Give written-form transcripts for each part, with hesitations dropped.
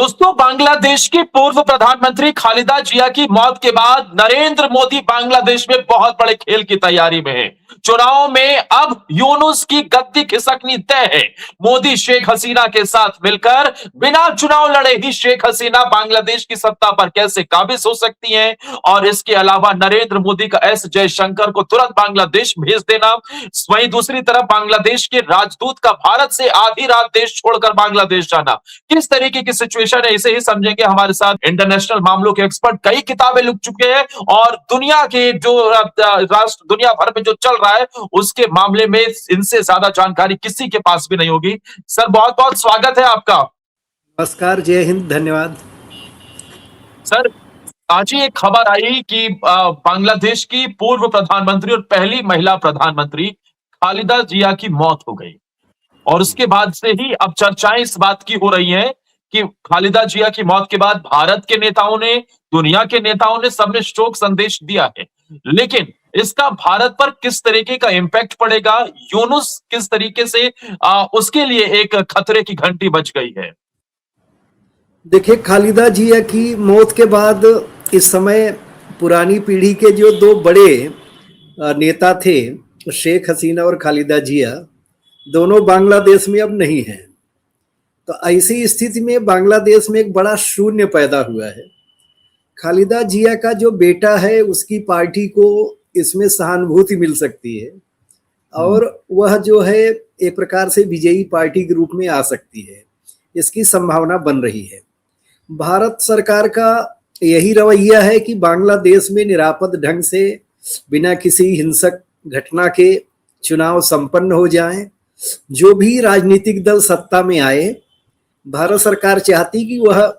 दोस्तों, बांग्लादेश की पूर्व प्रधानमंत्री खालिदा जिया की मौत के बाद नरेंद्र मोदी बांग्लादेश में बहुत बड़े खेल की तैयारी में हैं। चुनाव में अब यूनुस की गद्दी खिसकनी तय है। मोदी शेख हसीना के साथ मिलकर बिना चुनाव लड़े ही शेख हसीना बांग्लादेश की सत्ता पर कैसे काबिज हो सकती हैं, और इसके अलावा नरेंद्र मोदी का एस जयशंकर को तुरंत बांग्लादेश भेज देना। वहीं दूसरी तरफ बांग्लादेश के राजदूत का भारत से आधी रात देश छोड़कर बांग्लादेश जाना किस तरीके की सिचुएशन है, इसे ही समझेंगे। हमारे साथ इंटरनेशनल मामलों के एक्सपर्ट, कई किताबें लिख चुके हैं और दुनिया के जो राष्ट्र दुनिया भर में जो चल रहा है उसके मामले में इनसे ज्यादा जानकारी किसी के पास भी नहीं होगी। सर, बहुत बहुत स्वागत है आपका। नमस्कार, जय हिंद, धन्यवाद। सर, आज ही एक खबर आई कि बांग्लादेश की पूर्व प्रधानमंत्री और पहली महिला प्रधानमंत्री खालिदा जिया की मौत हो गई, और उसके बाद से ही अब चर्चाएं इस बात की हो रही हैं कि खालिदा जिया की मौत के बाद भारत के नेताओं ने, दुनिया के नेताओं ने, सबने शोक संदेश दिया है। लेकिन इसका भारत पर किस तरीके का इंपैक्ट पड़ेगा, यूनुस किस तरीके से उसके लिए एक खतरे की घंटी बज गई है। देखिए, खालिदा जिया की मौत के बाद इस समय पुरानी पीढ़ी के जो दो बड़े नेता थे, शेख हसीना और खालिदा जिया, दोनों बांग्लादेश में अब नहीं हैं। तो ऐसी स्थिति में बांग्लादेश में एक बड़ा शून्य पैदा हुआ है। खालिदा जिया का जो बेटा है उसकी पार्टी को इसमें सहानुभूति मिल सकती है और वह जो है एक प्रकार से विजयी पार्टी के रूप में आ सकती है, इसकी संभावना बन रही है। भारत सरकार का यही रवैया है कि बांग्लादेश में निरापद ढंग से बिना किसी हिंसक घटना के चुनाव संपन्न हो जाएं। जो भी राजनीतिक दल सत्ता में आए, भारत सरकार चाहती कि वह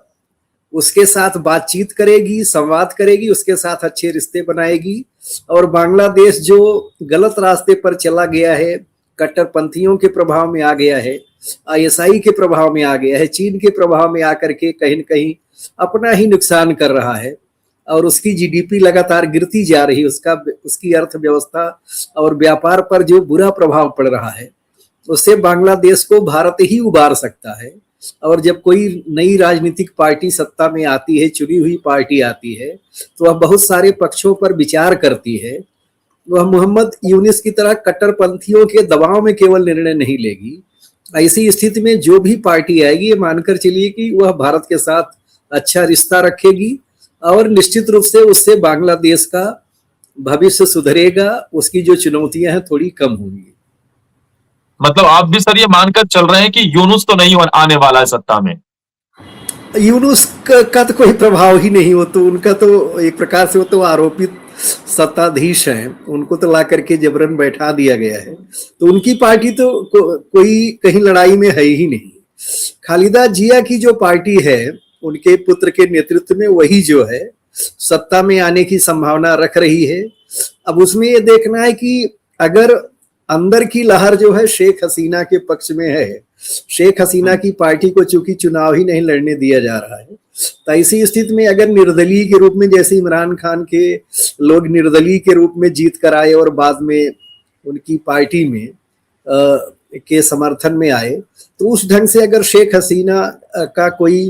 उसके साथ बातचीत करेगी, संवाद करेगी, उसके साथ अच्छे रिश्ते बनाएगी। और बांग्लादेश जो गलत रास्ते पर चला गया है, कट्टरपंथियों के प्रभाव में आ गया है, आईएसआई के प्रभाव में आ गया है, चीन के प्रभाव में आकर के कहीं न कहीं अपना ही नुकसान कर रहा है और उसकी जीडीपी लगातार गिरती जा रही है। उसकी अर्थव्यवस्था और व्यापार पर जो बुरा प्रभाव पड़ रहा है, उससे बांग्लादेश को भारत ही उबार सकता है। और जब कोई नई राजनीतिक पार्टी सत्ता में आती है, चुनी हुई पार्टी आती है, तो वह बहुत सारे पक्षों पर विचार करती है। वह मोहम्मद यूनुस की तरह कट्टरपंथियों के दबाव में केवल निर्णय नहीं लेगी। ऐसी स्थिति में जो भी पार्टी आएगी, ये मानकर चलिए कि वह भारत के साथ अच्छा रिश्ता रखेगी और निश्चित रूप से उससे बांग्लादेश का भविष्य सुधरेगा, उसकी जो चुनौतियां हैं थोड़ी कम होंगी। मतलब आप भी सर ये मानकर चल रहे हैं कि यूनुस तो नहीं आने वाला है सत्ता में? यूनुस का तो कोई प्रभाव ही नहीं हो, तो उनका तो एक प्रकार से वो तो आरोपित सत्ताधीश हैं, उनको तो ला करके जबरन बैठा दिया गया है। तो उनकी पार्टी तो कोई कहीं लड़ाई में है ही नहीं। खालिदा जिया की जो पार्टी है, उनके पुत्र के नेतृत्व में, वही जो है सत्ता में आने की संभावना रख रही है। अब उसमें ये देखना है कि अगर अंदर की लहर जो है शेख हसीना के पक्ष में है, शेख हसीना की पार्टी को चूंकि चुनाव ही नहीं लड़ने दिया जा रहा है, तो ऐसी स्थिति में अगर निर्दलीय के रूप में, जैसे इमरान खान के लोग निर्दलीय के रूप में जीत कर आए और बाद में उनकी पार्टी में के समर्थन में आए, तो उस ढंग से अगर शेख हसीना का कोई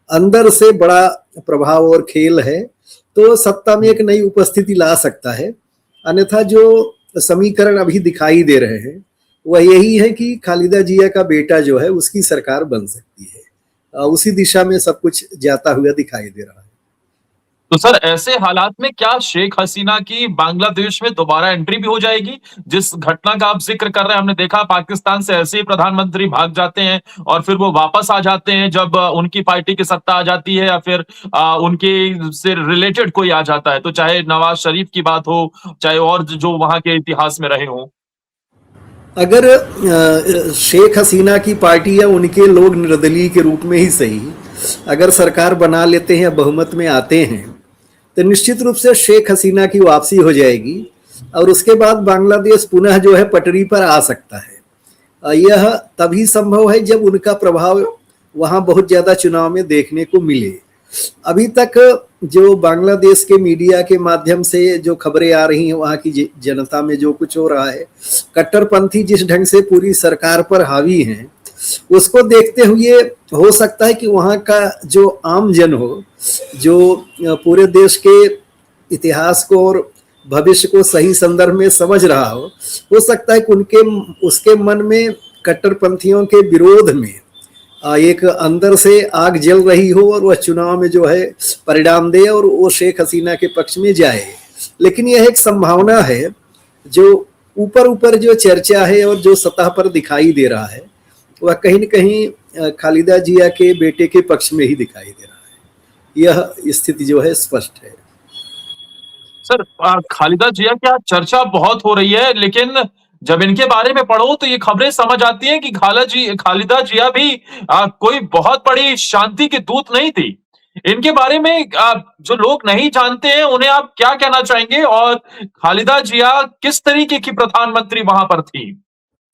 अंदर से बड़ा प्रभाव और खेल है तो सत्ता में एक नई उपस्थिति ला सकता है। अन्यथा जो समीकरण अभी दिखाई दे रहे हैं वह यही है कि खालिदा जिया का बेटा जो है उसकी सरकार बन सकती है। उसी दिशा में सब कुछ जाता हुआ दिखाई दे रहा है। तो सर, ऐसे हालात में क्या शेख हसीना की बांग्लादेश में दोबारा एंट्री भी हो जाएगी? जिस घटना का आप जिक्र कर रहे हैं, हमने देखा पाकिस्तान से ऐसे ही प्रधानमंत्री भाग जाते हैं और फिर वो वापस आ जाते हैं जब उनकी पार्टी की सत्ता आ जाती है, या फिर उनके से रिलेटेड कोई आ जाता है। तो चाहे नवाज शरीफ की बात हो, चाहे और जो वहां के इतिहास में रहे हों। अगर शेख हसीना की पार्टी या उनके लोग निर्दलीय के रूप में ही सही अगर सरकार बना लेते हैं, बहुमत में आते हैं, तो निश्चित रूप से शेख हसीना की वापसी हो जाएगी और उसके बाद बांग्लादेश पुनः जो है पटरी पर आ सकता है। यह तभी संभव है जब उनका प्रभाव वहाँ बहुत ज़्यादा चुनाव में देखने को मिले। अभी तक जो बांग्लादेश के मीडिया के माध्यम से जो खबरें आ रही हैं, वहाँ की जनता में जो कुछ हो रहा है, कट्टरपंथी जिस ढंग से पूरी सरकार पर हावी हैं, उसको देखते हुए हो सकता है कि वहाँ का जो आम जन हो, जो पूरे देश के इतिहास को और भविष्य को सही संदर्भ में समझ रहा हो सकता है कि उनके उसके मन में कट्टरपंथियों के विरोध में एक अंदर से आग जल रही हो और वह चुनाव में जो है परिणाम दे और वो शेख हसीना के पक्ष में जाए। लेकिन यह एक संभावना है जो ऊपर ऊपर जो चर्चा है और जो सतह पर दिखाई दे रहा है वह कहीं न कहीं खालिदा जिया के बेटे के पक्ष में ही दिखाई दे रहा है। यह स्थिति जो है स्पष्ट है। सर खालिदा जिया की आज चर्चा बहुत हो रही है, लेकिन जब इनके बारे में पढ़ो तो ये खबरें समझ आती हैं कि खालिदा जिया भी कोई बहुत बड़ी शांति की दूत नहीं थी। इनके बारे में जो लोग नहीं जानते हैं उन्हें आप क्या कहना चाहेंगे, और खालिदा जिया किस तरीके की प्रधानमंत्री वहां पर थी?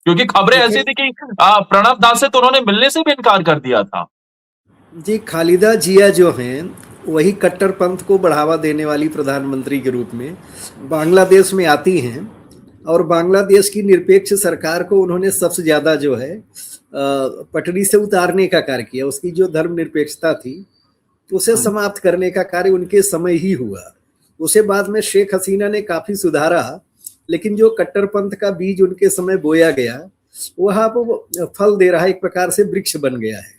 क्योंकि खबरें ऐसी देखिए थी कि प्रणब दा से तो उन्होंने मिलने से भी इनकार कर दिया था। जी, खालिदा जिया जो हैं वही कट्टरपंथ को बढ़ावा देने वाली प्रधानमंत्री के रूप में बांग्लादेश में आती हैं और बांग्लादेश की निरपेक्ष सरकार को उन्होंने सबसे ज़्यादा जो है पटरी से उतारने का कार्य किया। उसकी जो धर्मनिरपेक्षता थी उसे समाप्त करने का कार्य उनके समय ही हुआ। उसे बाद में शेख हसीना ने काफ़ी सुधारा, लेकिन जो कट्टरपंथ का बीज उनके समय बोया गया वह अब फल दे रहा है, एक प्रकार से वृक्ष बन गया है।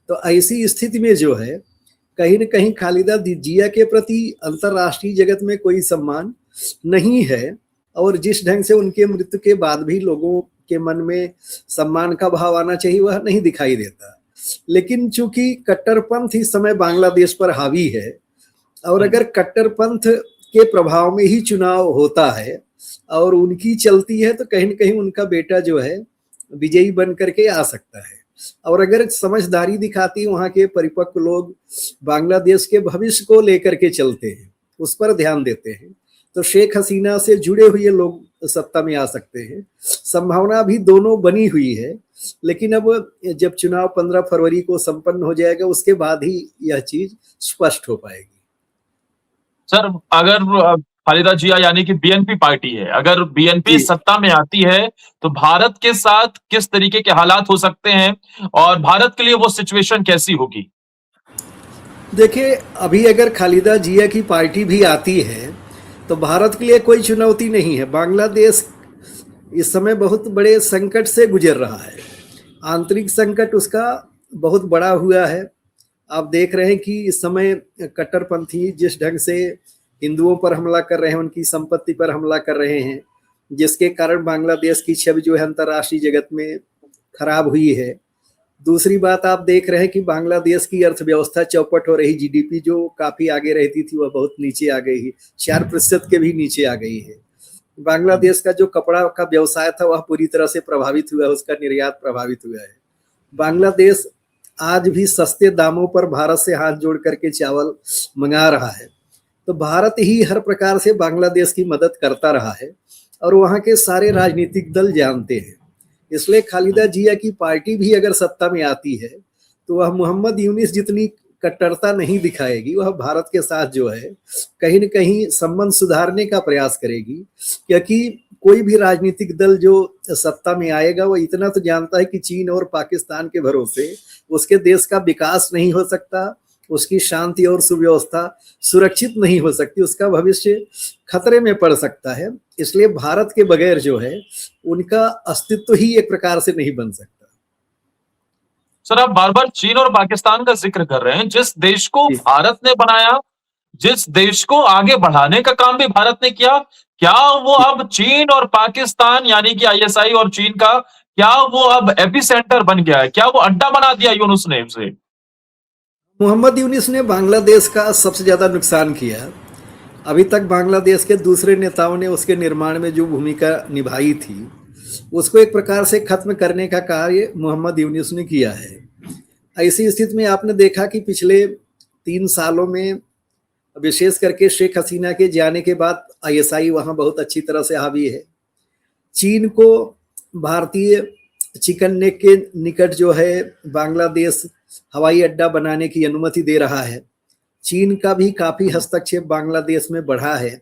तो ऐसी स्थिति में जो है कहीं न कहीं खालिदा जिया के प्रति अंतर्राष्ट्रीय जगत में कोई सम्मान नहीं है और जिस ढंग से उनके मृत्यु के बाद भी लोगों के मन में सम्मान का भाव आना चाहिए वह नहीं दिखाई देता। लेकिन चूंकि कट्टरपंथ इस समय बांग्लादेश पर हावी है और अगर कट्टरपंथ के प्रभाव में ही चुनाव होता है और उनकी चलती है तो कहीं न कहीं उनका बेटा जो है विजयी बन करके आ सकता है। और अगर समझदारी दिखाती वहाँ के परिपक्व लोग बांग्लादेश के भविष्य को लेकर के चलते हैं, उस पर ध्यान देते हैं, तो शेख हसीना से जुड़े हुए लोग सत्ता में आ सकते हैं। संभावना भी दोनों बनी हुई है, लेकिन अब जब चुनाव 15 फरवरी को संपन्न हो जाएगा उसके बाद ही यह चीज स्पष्ट हो पाएगी। सर अगर खालिदा जिया यानी कि बीएनपी पार्टी है, अगर बीएनपी जी सत्ता में आती है तो भारत के साथ किस तरीके के हालात हो सकते हैं और भारत के लिए वो सिचुएशन कैसी होगी? देखिए, अभी अगर खालिदा जिया की पार्टी भी आती है तो भारत के लिए कोई चुनौती नहीं है। बांग्लादेश इस समय बहुत बड़े संकट से गुजर रहा है, आंतरिक संकट उसका बहुत बड़ा हुआ है। आप देख रहे हैं कि इस समय कट्टरपंथी जिस ढंग से हिंदुओं पर हमला कर रहे हैं, उनकी संपत्ति पर हमला कर रहे हैं, जिसके कारण बांग्लादेश की छवि जो है अंतर्राष्ट्रीय जगत में खराब हुई है। दूसरी बात आप देख रहे हैं कि बांग्लादेश की अर्थव्यवस्था चौपट हो रही, जीडीपी जो काफ़ी आगे रहती थी वह बहुत नीचे आ गई है, 4% के भी नीचे आ गई है। बांग्लादेश का जो कपड़ा का व्यवसाय था वह पूरी तरह से प्रभावित हुआ है, उसका निर्यात प्रभावित हुआ है। बांग्लादेश आज भी सस्ते दामों पर भारत से हाथ जोड़ करके चावल मंगा रहा है। तो भारत ही हर प्रकार से बांग्लादेश की मदद करता रहा है और वहाँ के सारे राजनीतिक दल जानते हैं। इसलिए खालिदा जिया की पार्टी भी अगर सत्ता में आती है तो वह मोहम्मद यूनिस जितनी कट्टरता नहीं दिखाएगी, वह भारत के साथ जो है कहीं न कहीं संबंध सुधारने का प्रयास करेगी। क्योंकि कोई भी राजनीतिक दल जो सत्ता में आएगा वो इतना तो जानता है कि चीन और पाकिस्तान के भरोसे उसके देश का विकास नहीं हो सकता, उसकी शांति और सुव्यवस्था सुरक्षित नहीं हो सकती, उसका भविष्य खतरे में पड़ सकता है। इसलिए भारत के बगैर जो है उनका अस्तित्व ही एक प्रकार से नहीं बन सकता। सर आप बार-बार चीन और पाकिस्तान का जिक्र कर रहे हैं। जिस देश को जी। भारत ने बनाया, जिस देश को आगे बढ़ाने का काम भी भारत ने किया, क्या वो अब चीन और पाकिस्तान यानी कि आईएसआई और चीन का, क्या वो अब एपिसेंटर बन गया है? क्या वो अड्डा बना दिया यूनुस ने उसे? मोहम्मद यूनिस ने बांग्लादेश का सबसे ज़्यादा नुकसान किया। अभी तक बांग्लादेश के दूसरे नेताओं ने उसके निर्माण में जो भूमिका निभाई थी उसको एक प्रकार से खत्म करने का कार्य मोहम्मद यूनिस ने किया है। ऐसी स्थिति में आपने देखा कि पिछले 3 सालों में विशेष करके शेख हसीना के जाने के बाद आईएसआई वहाँ बहुत अच्छी तरह से हावी है। चीन को भारतीय चिकन नेक के निकट जो है बांग्लादेश हवाई अड्डा बनाने की अनुमति दे रहा है। चीन का भी काफ़ी हस्तक्षेप बांग्लादेश में बढ़ा है।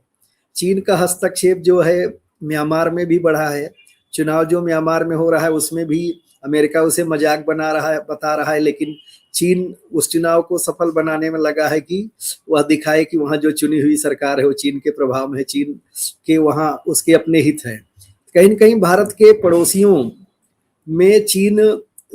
चीन का हस्तक्षेप जो है म्यांमार में भी बढ़ा है। चुनाव जो म्यांमार में हो रहा है उसमें भी अमेरिका उसे मजाक बता रहा है, लेकिन चीन उस चुनाव को सफल बनाने में लगा है कि वह दिखाए कि वहाँ जो चुनी हुई सरकार है वो चीन के प्रभाव में है, चीन के वहाँ उसके अपने हित हैं। कहीं न कहीं भारत के पड़ोसियों में चीन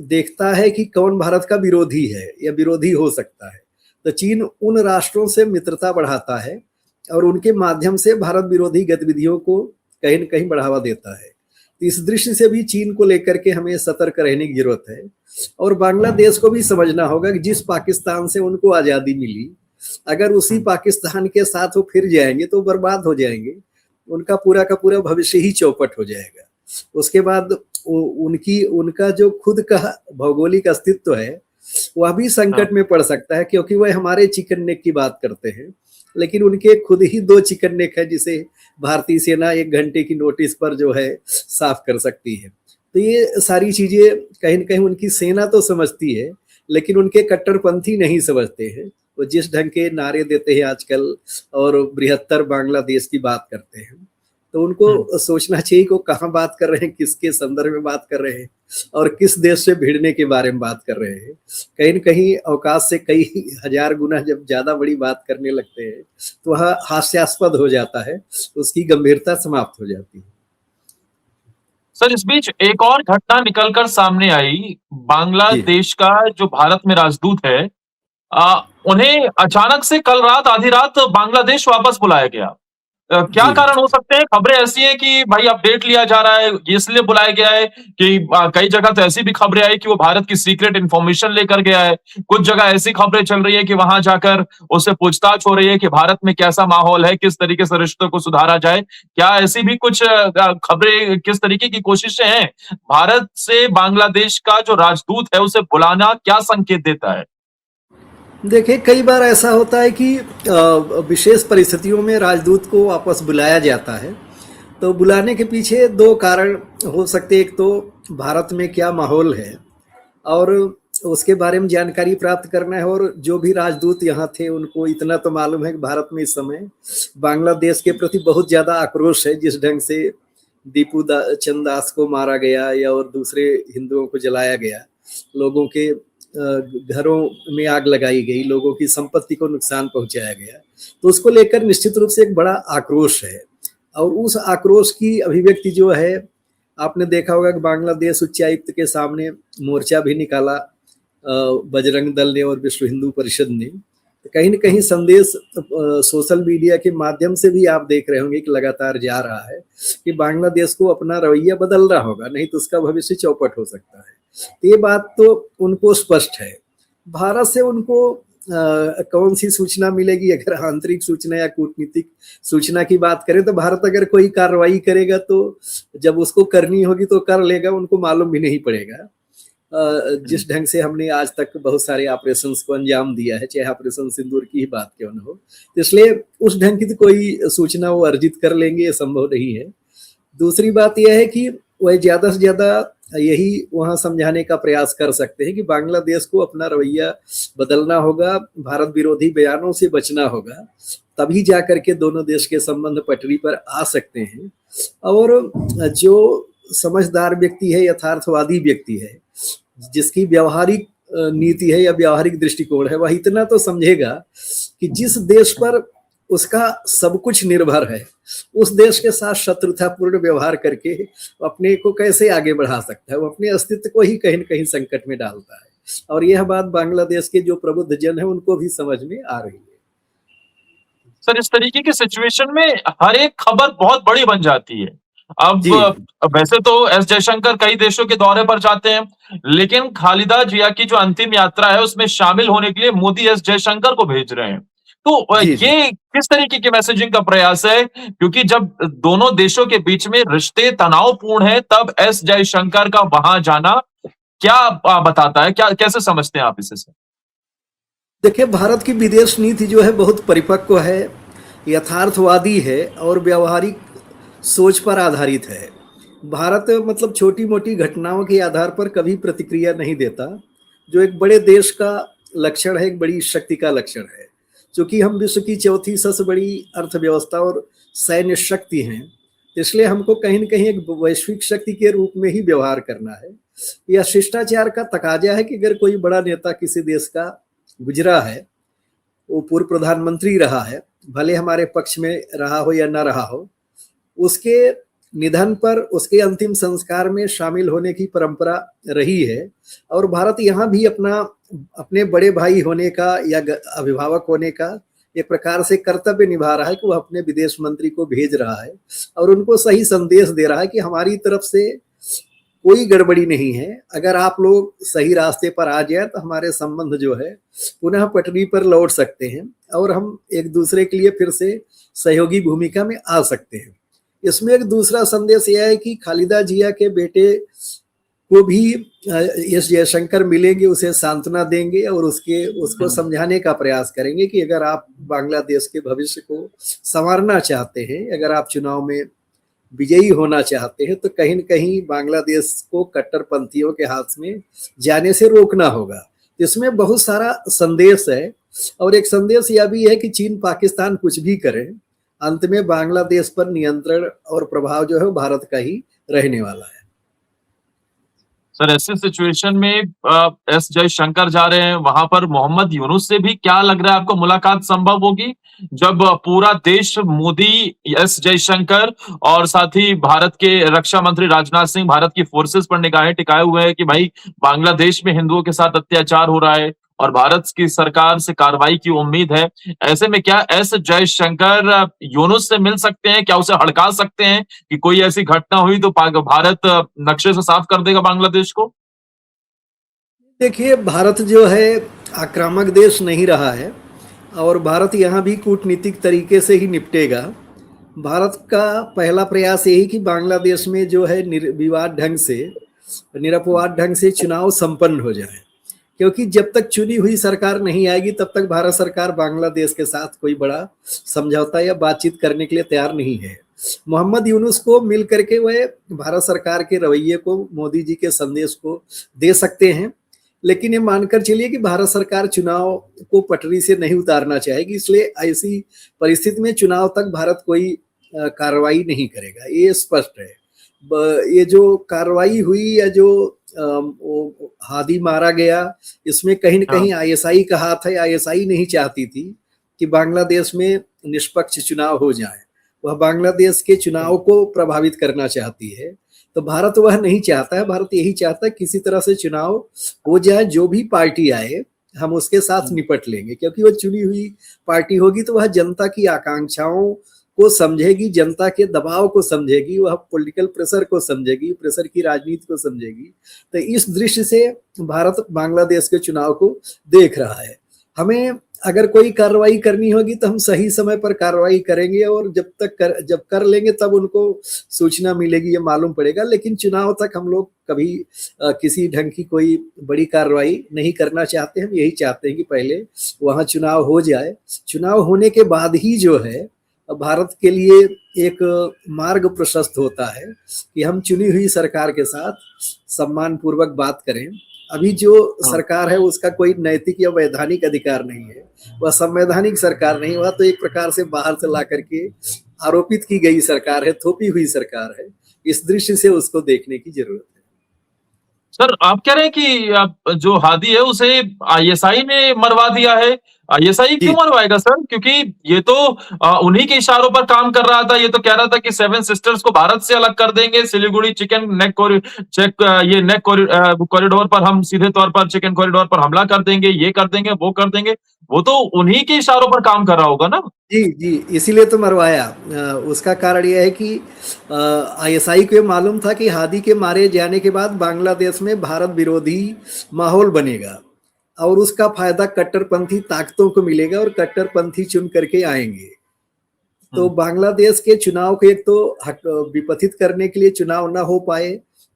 देखता है कि कौन भारत का विरोधी है या विरोधी हो सकता है, तो चीन उन राष्ट्रों से मित्रता बढ़ाता है और उनके माध्यम से भारत विरोधी गतिविधियों को कहीं न कहीं बढ़ावा देता है। तो इस दृष्टि से भी चीन को लेकर के हमें सतर्क रहने की जरूरत है और बांग्लादेश को भी समझना होगा कि जिस पाकिस्तान से उनको आज़ादी मिली, अगर उसी पाकिस्तान के साथ वो फिर जाएंगे तो बर्बाद हो जाएंगे, उनका पूरा का पूरा भविष्य ही चौपट हो जाएगा। उसके बाद उनका जो खुद का भौगोलिक अस्तित्व है वह भी संकट में पड़ सकता है, क्योंकि वह हमारे चिकन नेक की बात करते हैं, लेकिन उनके खुद ही 2 चिकन नेक है जिसे भारतीय सेना 1 घंटे की नोटिस पर जो है साफ कर सकती है। तो ये सारी चीजें कहीं न कहीं उनकी सेना तो समझती है, लेकिन उनके कट्टरपंथी नहीं समझते हैं। वो जिस ढंग के नारे देते हैं आजकल और बृहत्तर बांग्लादेश की बात करते हैं, तो उनको सोचना चाहिए कि वो कहाँ बात कर रहे हैं, किसके संदर्भ में बात कर रहे हैं और किस देश से भिड़ने के बारे में बात कर रहे हैं। कहीं न कहीं अवकाश से कई हजार गुना जब ज्यादा बड़ी बात करने लगते हैं तो वह हास्यास्पद हो जाता है, उसकी गंभीरता समाप्त हो जाती है। सर, इस बीच एक और घटना निकलकर सामने आई। जी, बांग्लादेश का जो भारत में राजदूत है, उन्हें अचानक से कल रात आधी रात बांग्लादेश वापस बुलाया गया। क्या जी। कारण हो सकते हैं? खबरें ऐसी हैं कि भाई अपडेट लिया जा रहा है, ये इसलिए बुलाया गया है कि कई जगह तो ऐसी भी खबरें आई कि वो भारत की सीक्रेट इन्फॉर्मेशन लेकर गया है। कुछ जगह ऐसी खबरें चल रही है कि वहां जाकर उससे पूछताछ हो रही है कि भारत में कैसा माहौल है, किस तरीके से रिश्तों को सुधारा जाए। क्या ऐसी भी कुछ खबरें, किस तरीके की कोशिशें हैं? भारत से बांग्लादेश का जो राजदूत है उसे बुलाना क्या संकेत देता है? देखिए, कई बार ऐसा होता है कि विशेष परिस्थितियों में राजदूत को वापस बुलाया जाता है। तो बुलाने के पीछे 2 कारण हो सकते हैं। एक तो भारत में क्या माहौल है और उसके बारे में जानकारी प्राप्त करना है, और जो भी राजदूत यहाँ थे उनको इतना तो मालूम है कि भारत में इस समय बांग्लादेश के प्रति बहुत ज़्यादा आक्रोश है। जिस ढंग से चंद दास को मारा गया या और दूसरे हिंदुओं को जलाया गया, लोगों के घरों में आग लगाई गई, लोगों की संपत्ति को नुकसान पहुंचाया गया, तो उसको लेकर निश्चित रूप से एक बड़ा आक्रोश है। और उस आक्रोश की अभिव्यक्ति जो है, आपने देखा होगा कि बांग्लादेश उच्चायुक्त के सामने मोर्चा भी निकाला बजरंग दल ने और विश्व हिंदू परिषद ने। कहीं न कहीं संदेश सोशल मीडिया के माध्यम से भी आप देख रहे होंगे कि लगातार जा रहा है कि बांग्लादेश को अपना रवैया बदलना होगा, नहीं तो उसका भविष्य चौपट हो सकता है। ये बात तो उनको स्पष्ट है। भारत से उनको कौन सी सूचना मिलेगी? अगर आंतरिक सूचना या कूटनीतिक सूचना की बात करें तो भारत अगर कोई कार्रवाई करेगा तो जब उसको करनी होगी तो कर लेगा, उनको मालूम भी नहीं पड़ेगा। जिस ढंग से हमने आज तक बहुत सारे ऑपरेशंस को अंजाम दिया है, चाहे ऑपरेशन सिंदूर की ही बात क्यों न हो, तो इसलिए उस ढंग की तो कोई सूचना वो अर्जित कर लेंगे, ये संभव नहीं है। दूसरी बात यह है कि वह ज़्यादा से ज़्यादा यही वहाँ समझाने का प्रयास कर सकते हैं कि बांग्लादेश को अपना रवैया बदलना होगा, भारत विरोधी बयानों से बचना होगा, तभी जाकर के दोनों देश के संबंध पटरी पर आ सकते हैं। और जो समझदार व्यक्ति है, यथार्थवादी व्यक्ति है, जिसकी व्यावहारिक नीति है या व्यावहारिक दृष्टिकोण है, वह इतना तो समझेगा कि जिस देश पर उसका सब कुछ निर्भर है, उस देश के साथ शत्रुतापूर्ण व्यवहार करके अपने को कैसे आगे बढ़ा सकता है। वो अपने अस्तित्व को ही कहीं न कहीं संकट में डालता है, और यह बात बांग्लादेश के जो प्रबुद्ध जन है उनको भी समझ में आ रही है। सर, इस तरीके की सिचुएशन में हर एक खबर बहुत बड़ी बन जाती है। अब जी, वैसे तो एस जयशंकर कई देशों के दौरे पर जाते हैं, लेकिन खालिदा जिया की जो अंतिम यात्रा है उसमें शामिल होने के लिए मोदी एस जयशंकर को भेज रहे हैं। तो जी, जी। ये किस तरीके की मैसेजिंग का प्रयास है? क्योंकि जब दोनों देशों के बीच में रिश्ते तनावपूर्ण हैं, तब एस जयशंकर का वहां जाना क्या बताता है? क्या कैसे समझते हैं आप इसे सर? देखिए, भारत की विदेश नीति जो है बहुत परिपक्व है, यथार्थवादी है और व्यावहारिक सोच पर आधारित है। भारत मतलब छोटी-मोटी घटनाओं के आधार पर कभी प्रतिक्रिया नहीं देता, जो एक बड़े देश का लक्षण है, एक बड़ी शक्ति का लक्षण है। चूँकि हम विश्व की चौथी सबसे बड़ी अर्थव्यवस्था और सैन्य शक्ति हैं, इसलिए हमको कहीं न कहीं एक वैश्विक शक्ति के रूप में ही व्यवहार करना है। यह शिष्टाचार का तकाजा है कि अगर कोई बड़ा नेता किसी देश का गुजरा है, वो पूर्व प्रधानमंत्री रहा है, भले हमारे पक्ष में रहा हो या ना रहा हो, उसके निधन पर उसके अंतिम संस्कार में शामिल होने की परंपरा रही है। और भारत यहाँ भी अपने बड़े भाई होने का या अभिभावक होने का एक प्रकार से कर्तव्य निभा रहा है कि वह अपने विदेश मंत्री को भेज रहा है और उनको सही संदेश दे रहा है कि हमारी तरफ से कोई गड़बड़ी नहीं है, अगर आप लोग सही रास्ते पर आ जाए तो हमारे संबंध जो है पुनः पटरी पर लौट सकते हैं और हम एक दूसरे के लिए फिर से सहयोगी भूमिका में आ सकते हैं। इसमें एक दूसरा संदेश यह है कि खालिदा जिया के बेटे को भी एस जयशंकर मिलेंगे, उसे सांत्वना देंगे और उसको समझाने का प्रयास करेंगे कि अगर आप बांग्लादेश के भविष्य को संवारना चाहते हैं, अगर आप चुनाव में विजयी होना चाहते हैं, तो कहीं न कहीं बांग्लादेश को कट्टरपंथियों के हाथ में जाने से रोकना होगा। इसमें बहुत सारा संदेश है और एक संदेश यह भी है कि चीन पाकिस्तान कुछ भी करे, अंत में बांग्लादेश पर नियंत्रण और प्रभाव जो है भारत का ही रहने वाला है। सर ऐसे सिचुएशन में एस जयशंकर जा रहे हैं, वहां पर मोहम्मद यूनुस से भी क्या लग रहा है आपको मुलाकात संभव होगी? जब पूरा देश मोदी, एस जयशंकर और साथ ही भारत के रक्षा मंत्री राजनाथ सिंह भारत की फोर्सेस पर निगाहें टिकाए हुए हैं कि भाई बांग्लादेश में हिंदुओं के साथ अत्याचार हो रहा है और भारत की सरकार से कार्रवाई की उम्मीद है। ऐसे में क्या एस जयशंकर यूनुस से मिल सकते हैं? क्या उसे हड़का सकते हैं कि कोई ऐसी घटना हुई तो भारत नक्शे से साफ कर देगा बांग्लादेश को? देखिए, भारत जो है आक्रामक देश नहीं रहा है और भारत यहाँ भी कूटनीतिक तरीके से ही निपटेगा। भारत का पहला प्रयास यही कि बांग्लादेश में जो है निरपवाद ढंग से चुनाव संपन्न हो जाए, क्योंकि जब तक चुनी हुई सरकार नहीं आएगी तब तक भारत सरकार बांग्लादेश के साथ कोई बड़ा समझौता या बातचीत करने के लिए तैयार नहीं है। मोहम्मद यूनुस को मिल करके वह भारत सरकार के रवैये को, मोदी जी के संदेश को दे सकते हैं, लेकिन ये मानकर चलिए कि भारत सरकार चुनाव को पटरी से नहीं उतारना चाहेगी, इसलिए ऐसी परिस्थिति में चुनाव तक भारत कोई कार्रवाई नहीं करेगा, ये स्पष्ट है। ये जो कार्रवाई हुई या जो हादी मारा गया, इसमें कहीं न कहीं आईएसआई का हाथ है। आईएसआई नहीं चाहती थी कि बांग्लादेश में निष्पक्ष चुनाव हो जाए, वह बांग्लादेश के चुनाव को प्रभावित करना चाहती है। तो भारत वह नहीं चाहता है, भारत यही चाहता है किसी तरह से चुनाव हो जाए, जो भी पार्टी आए हम उसके साथ निपट लेंगे, क्योंकि वह चुनी हुई पार्टी होगी तो वह जनता की आकांक्षाओं को समझेगी, जनता के दबाव को समझेगी, वह पॉलिटिकल प्रेशर को समझेगी, प्रेशर की राजनीति को समझेगी। तो इस दृष्टि से भारत बांग्लादेश के चुनाव को देख रहा है। हमें अगर कोई कार्रवाई करनी होगी तो हम सही समय पर कार्रवाई करेंगे और जब कर लेंगे तब उनको सूचना मिलेगी, ये मालूम पड़ेगा। लेकिन चुनाव तक हम लोग कभी किसी ढंग की कोई बड़ी कार्रवाई नहीं करना चाहते। हम यही चाहते हैं कि पहले वहाँ चुनाव हो जाए, चुनाव होने के बाद ही जो है भारत के लिए एक मार्ग प्रशस्त होता है कि हम चुनी हुई सरकार के साथ सम्मान पूर्वक बात करें। अभी जो सरकार है उसका कोई नैतिक या वैधानिक अधिकार नहीं है, वह संवैधानिक सरकार नहीं, वह तो एक प्रकार से बाहर से ला करके आरोपित की गई सरकार है, थोपी हुई सरकार है। इस दृष्टि से उसको देखने की जरूरत है। सर आप कह रहे हैं कि जो हादी है उसे आईएसआई ने मरवा दिया है। आईएसआई क्यों मरवाएगा सर? क्योंकि ये तो उन्हीं के इशारों पर काम कर रहा था। ये तो कह रहा था कि सेवन सिस्टर्स को भारत से अलग कर देंगे, सिलीगुड़ी ये नेक कॉरिडोर पर हम सीधे तौर पर चिकन कॉरिडोर पर हमला कर देंगे, ये कर देंगे, वो कर देंगे। वो तो उन्हीं के इशारों पर काम कर रहा होगा ना? जी जी, इसीलिए तो मरवाया। उसका कारण यह है कि आईएसआई को मालूम था कि हादी के मारे जाने के बाद बांग्लादेश में भारत विरोधी माहौल बनेगा और उसका फायदा कट्टरपंथी ताकतों को मिलेगा और कट्टरपंथी चुन करके आएंगे। तो बांग्लादेश के चुनाव को एक तो विपथित करने के लिए, चुनाव ना हो पाए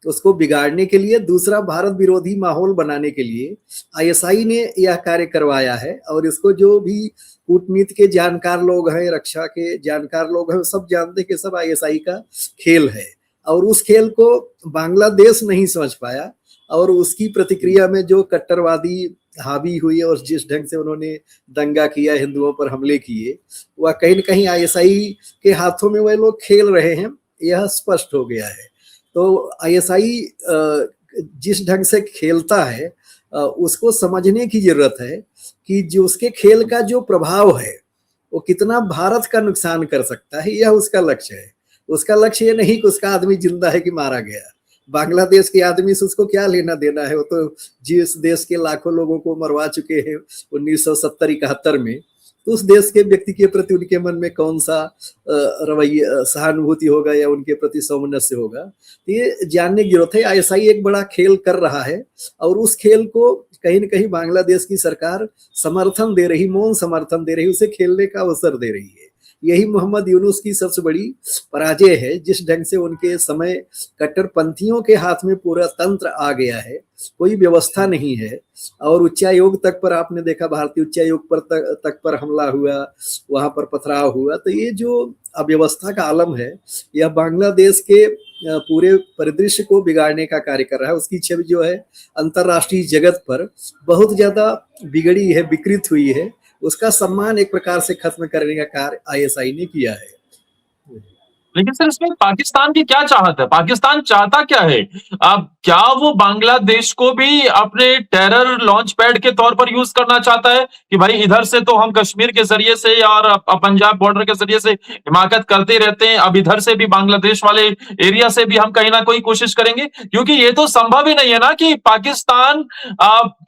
तो उसको बिगाड़ने के लिए, दूसरा भारत विरोधी माहौल बनाने के लिए आईएसआई ने यह कार्य करवाया है। और इसको जो भी कूटनीति के जानकार लोग हैं, रक्षा के जानकार लोग हैं, सब जानते हैं कि सब आईएसआई का खेल है और उस खेल को बांग्लादेश नहीं समझ पाया और उसकी प्रतिक्रिया में जो कट्टरवादी हावी हुई और जिस ढंग से उन्होंने दंगा किया, हिंदुओं पर हमले किए, वह कहीं न कहीं आईएसआई के हाथों में वह लोग खेल रहे हैं, यह स्पष्ट हो गया है। तो आईएसआई जिस ढंग से खेलता है उसको समझने की जरूरत है कि जो उसके खेल का जो प्रभाव है वो कितना भारत का नुकसान कर सकता है, यह उसका लक्ष्य है। उसका लक्ष्य ये नहीं कि उसका आदमी जिंदा है कि मारा गया। बांग्लादेश के आदमी से उसको क्या लेना देना है, वो तो जिस देश के लाखों लोगों को मरवा चुके हैं 1970-71 में, तो उस देश के व्यक्ति के प्रति उनके मन में कौन सा रवैया सहानुभूति होगा या उनके प्रति सौमनस्य होगा, तो ये जानने की जरूरत है। ISI एक बड़ा खेल कर रहा है और उस खेल को कहीं न कहीं बांग्लादेश की सरकार समर्थन दे रही, मौन समर्थन दे रही, उसे खेलने का अवसर दे रही है। यही मोहम्मद यूनुस की सबसे बड़ी पराजय है, जिस ढंग से उनके समय कट्टरपंथियों के हाथ में पूरा तंत्र आ गया है, कोई व्यवस्था नहीं है। और उच्चायोग तक पर आपने देखा, भारतीय उच्चायोग पर तक पर हमला हुआ, वहां पर पथराव हुआ। तो ये जो अव्यवस्था का आलम है, यह बांग्लादेश के पूरे परिदृश्य को बिगाड़ने का कार्य कर रहा है। उसकी छवि जो है अंतरराष्ट्रीय जगत पर बहुत ज्यादा बिगड़ी है, विकृत हुई है। उसका सम्मान एक प्रकार से खत्म करने का कार्य ISI ने किया है। लेकिन सर इसमें पाकिस्तान की क्या चाहत है? पाकिस्तान चाहता क्या है? अब क्या वो बांग्लादेश को भी अपने टेरर लॉन्च पैड के तौर पर यूज करना चाहता है कि भाई इधर से तो हम कश्मीर के जरिए से और पंजाब बॉर्डर के जरिए से हिमाकत करते रहते हैं, अब इधर से भी बांग्लादेश वाले एरिया से भी हम कहीं ना कोई कोशिश करेंगे? क्योंकि ये तो संभव ही नहीं है ना कि पाकिस्तान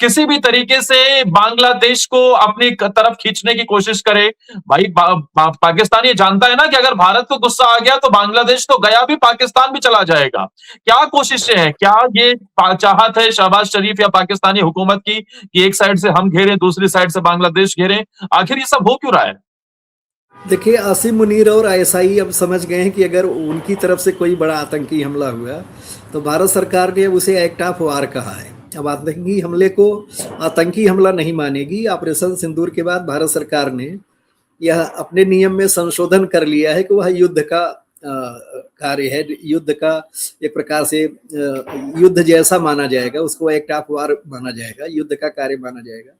किसी भी तरीके से बांग्लादेश को अपनी तरफ खींचने की कोशिश करे। भाई पाकिस्तान ये जानता है ना कि अगर भारत को गुस्सा आ गया तो बांग्लादेश तो गया भी, पाकिस्तान भी चला जाएगा। क्या कोशिशें हैं? क्या ये चाहत है शहबाज शरीफ या पाकिस्तानी हुकूमत की कि एक साइड से हम घेरें, दूसरी साइड से बांग्लादेश घेरें? आखिर ये सब हो क्यों रहा है? देखिए, आसिम मुनीर और ISI अब समझ गए हैं कि अगर उनकी तरफ से कोई बड़ा आतंकी हमला हुआ तो भारत सरकार ने उसे एक्ट ऑफ वार कहा है। अब आतंकी हमले को आतंकी हमला नहीं मानेगी। ऑपरेशन सिंदूर के बाद भारत सरकार ने यह अपने नियम में संशोधन कर लिया है कि वह युद्ध का कार्य है, युद्ध का एक प्रकार से युद्ध जैसा माना जाएगा, उसको एक्ट ऑफ वार माना जाएगा, युद्ध का कार्य माना जाएगा।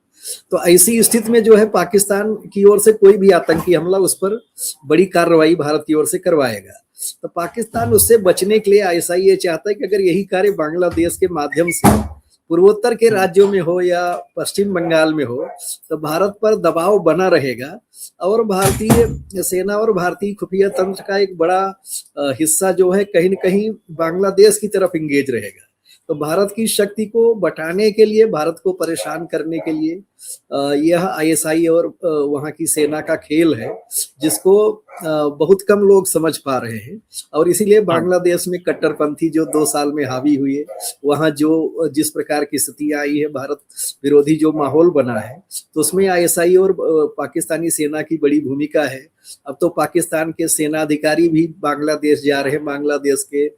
तो ऐसी स्थिति में जो है पाकिस्तान की ओर से कोई भी आतंकी हमला, उस पर बड़ी कार्रवाई भारत की ओर से करवाएगा। तो पाकिस्तान उससे बचने के लिए ISI ये चाहता है कि अगर यही कार्य बांग्लादेश के माध्यम से पूर्वोत्तर के राज्यों में हो या पश्चिम बंगाल में हो तो भारत पर दबाव बना रहेगा और भारतीय सेना और भारतीय खुफिया तंत्र का एक बड़ा हिस्सा जो है कहीं न कहीं बांग्लादेश की तरफ इंगेज रहेगा। तो भारत की शक्ति को बटाने के लिए, भारत को परेशान करने के लिए यह ISI और वहाँ की सेना का खेल है, जिसको बहुत कम लोग समझ पा रहे हैं। और इसीलिए बांग्लादेश में कट्टरपंथी जो 2 साल में हावी हुए, वहाँ जो जिस प्रकार की स्थिति आई है, भारत विरोधी जो माहौल बना है, तो उसमें ISI और पाकिस्तानी सेना की बड़ी भूमिका है। अब तो पाकिस्तान के सेना अधिकारी भी बांग्लादेश जा रहे हैं, बांग्लादेश के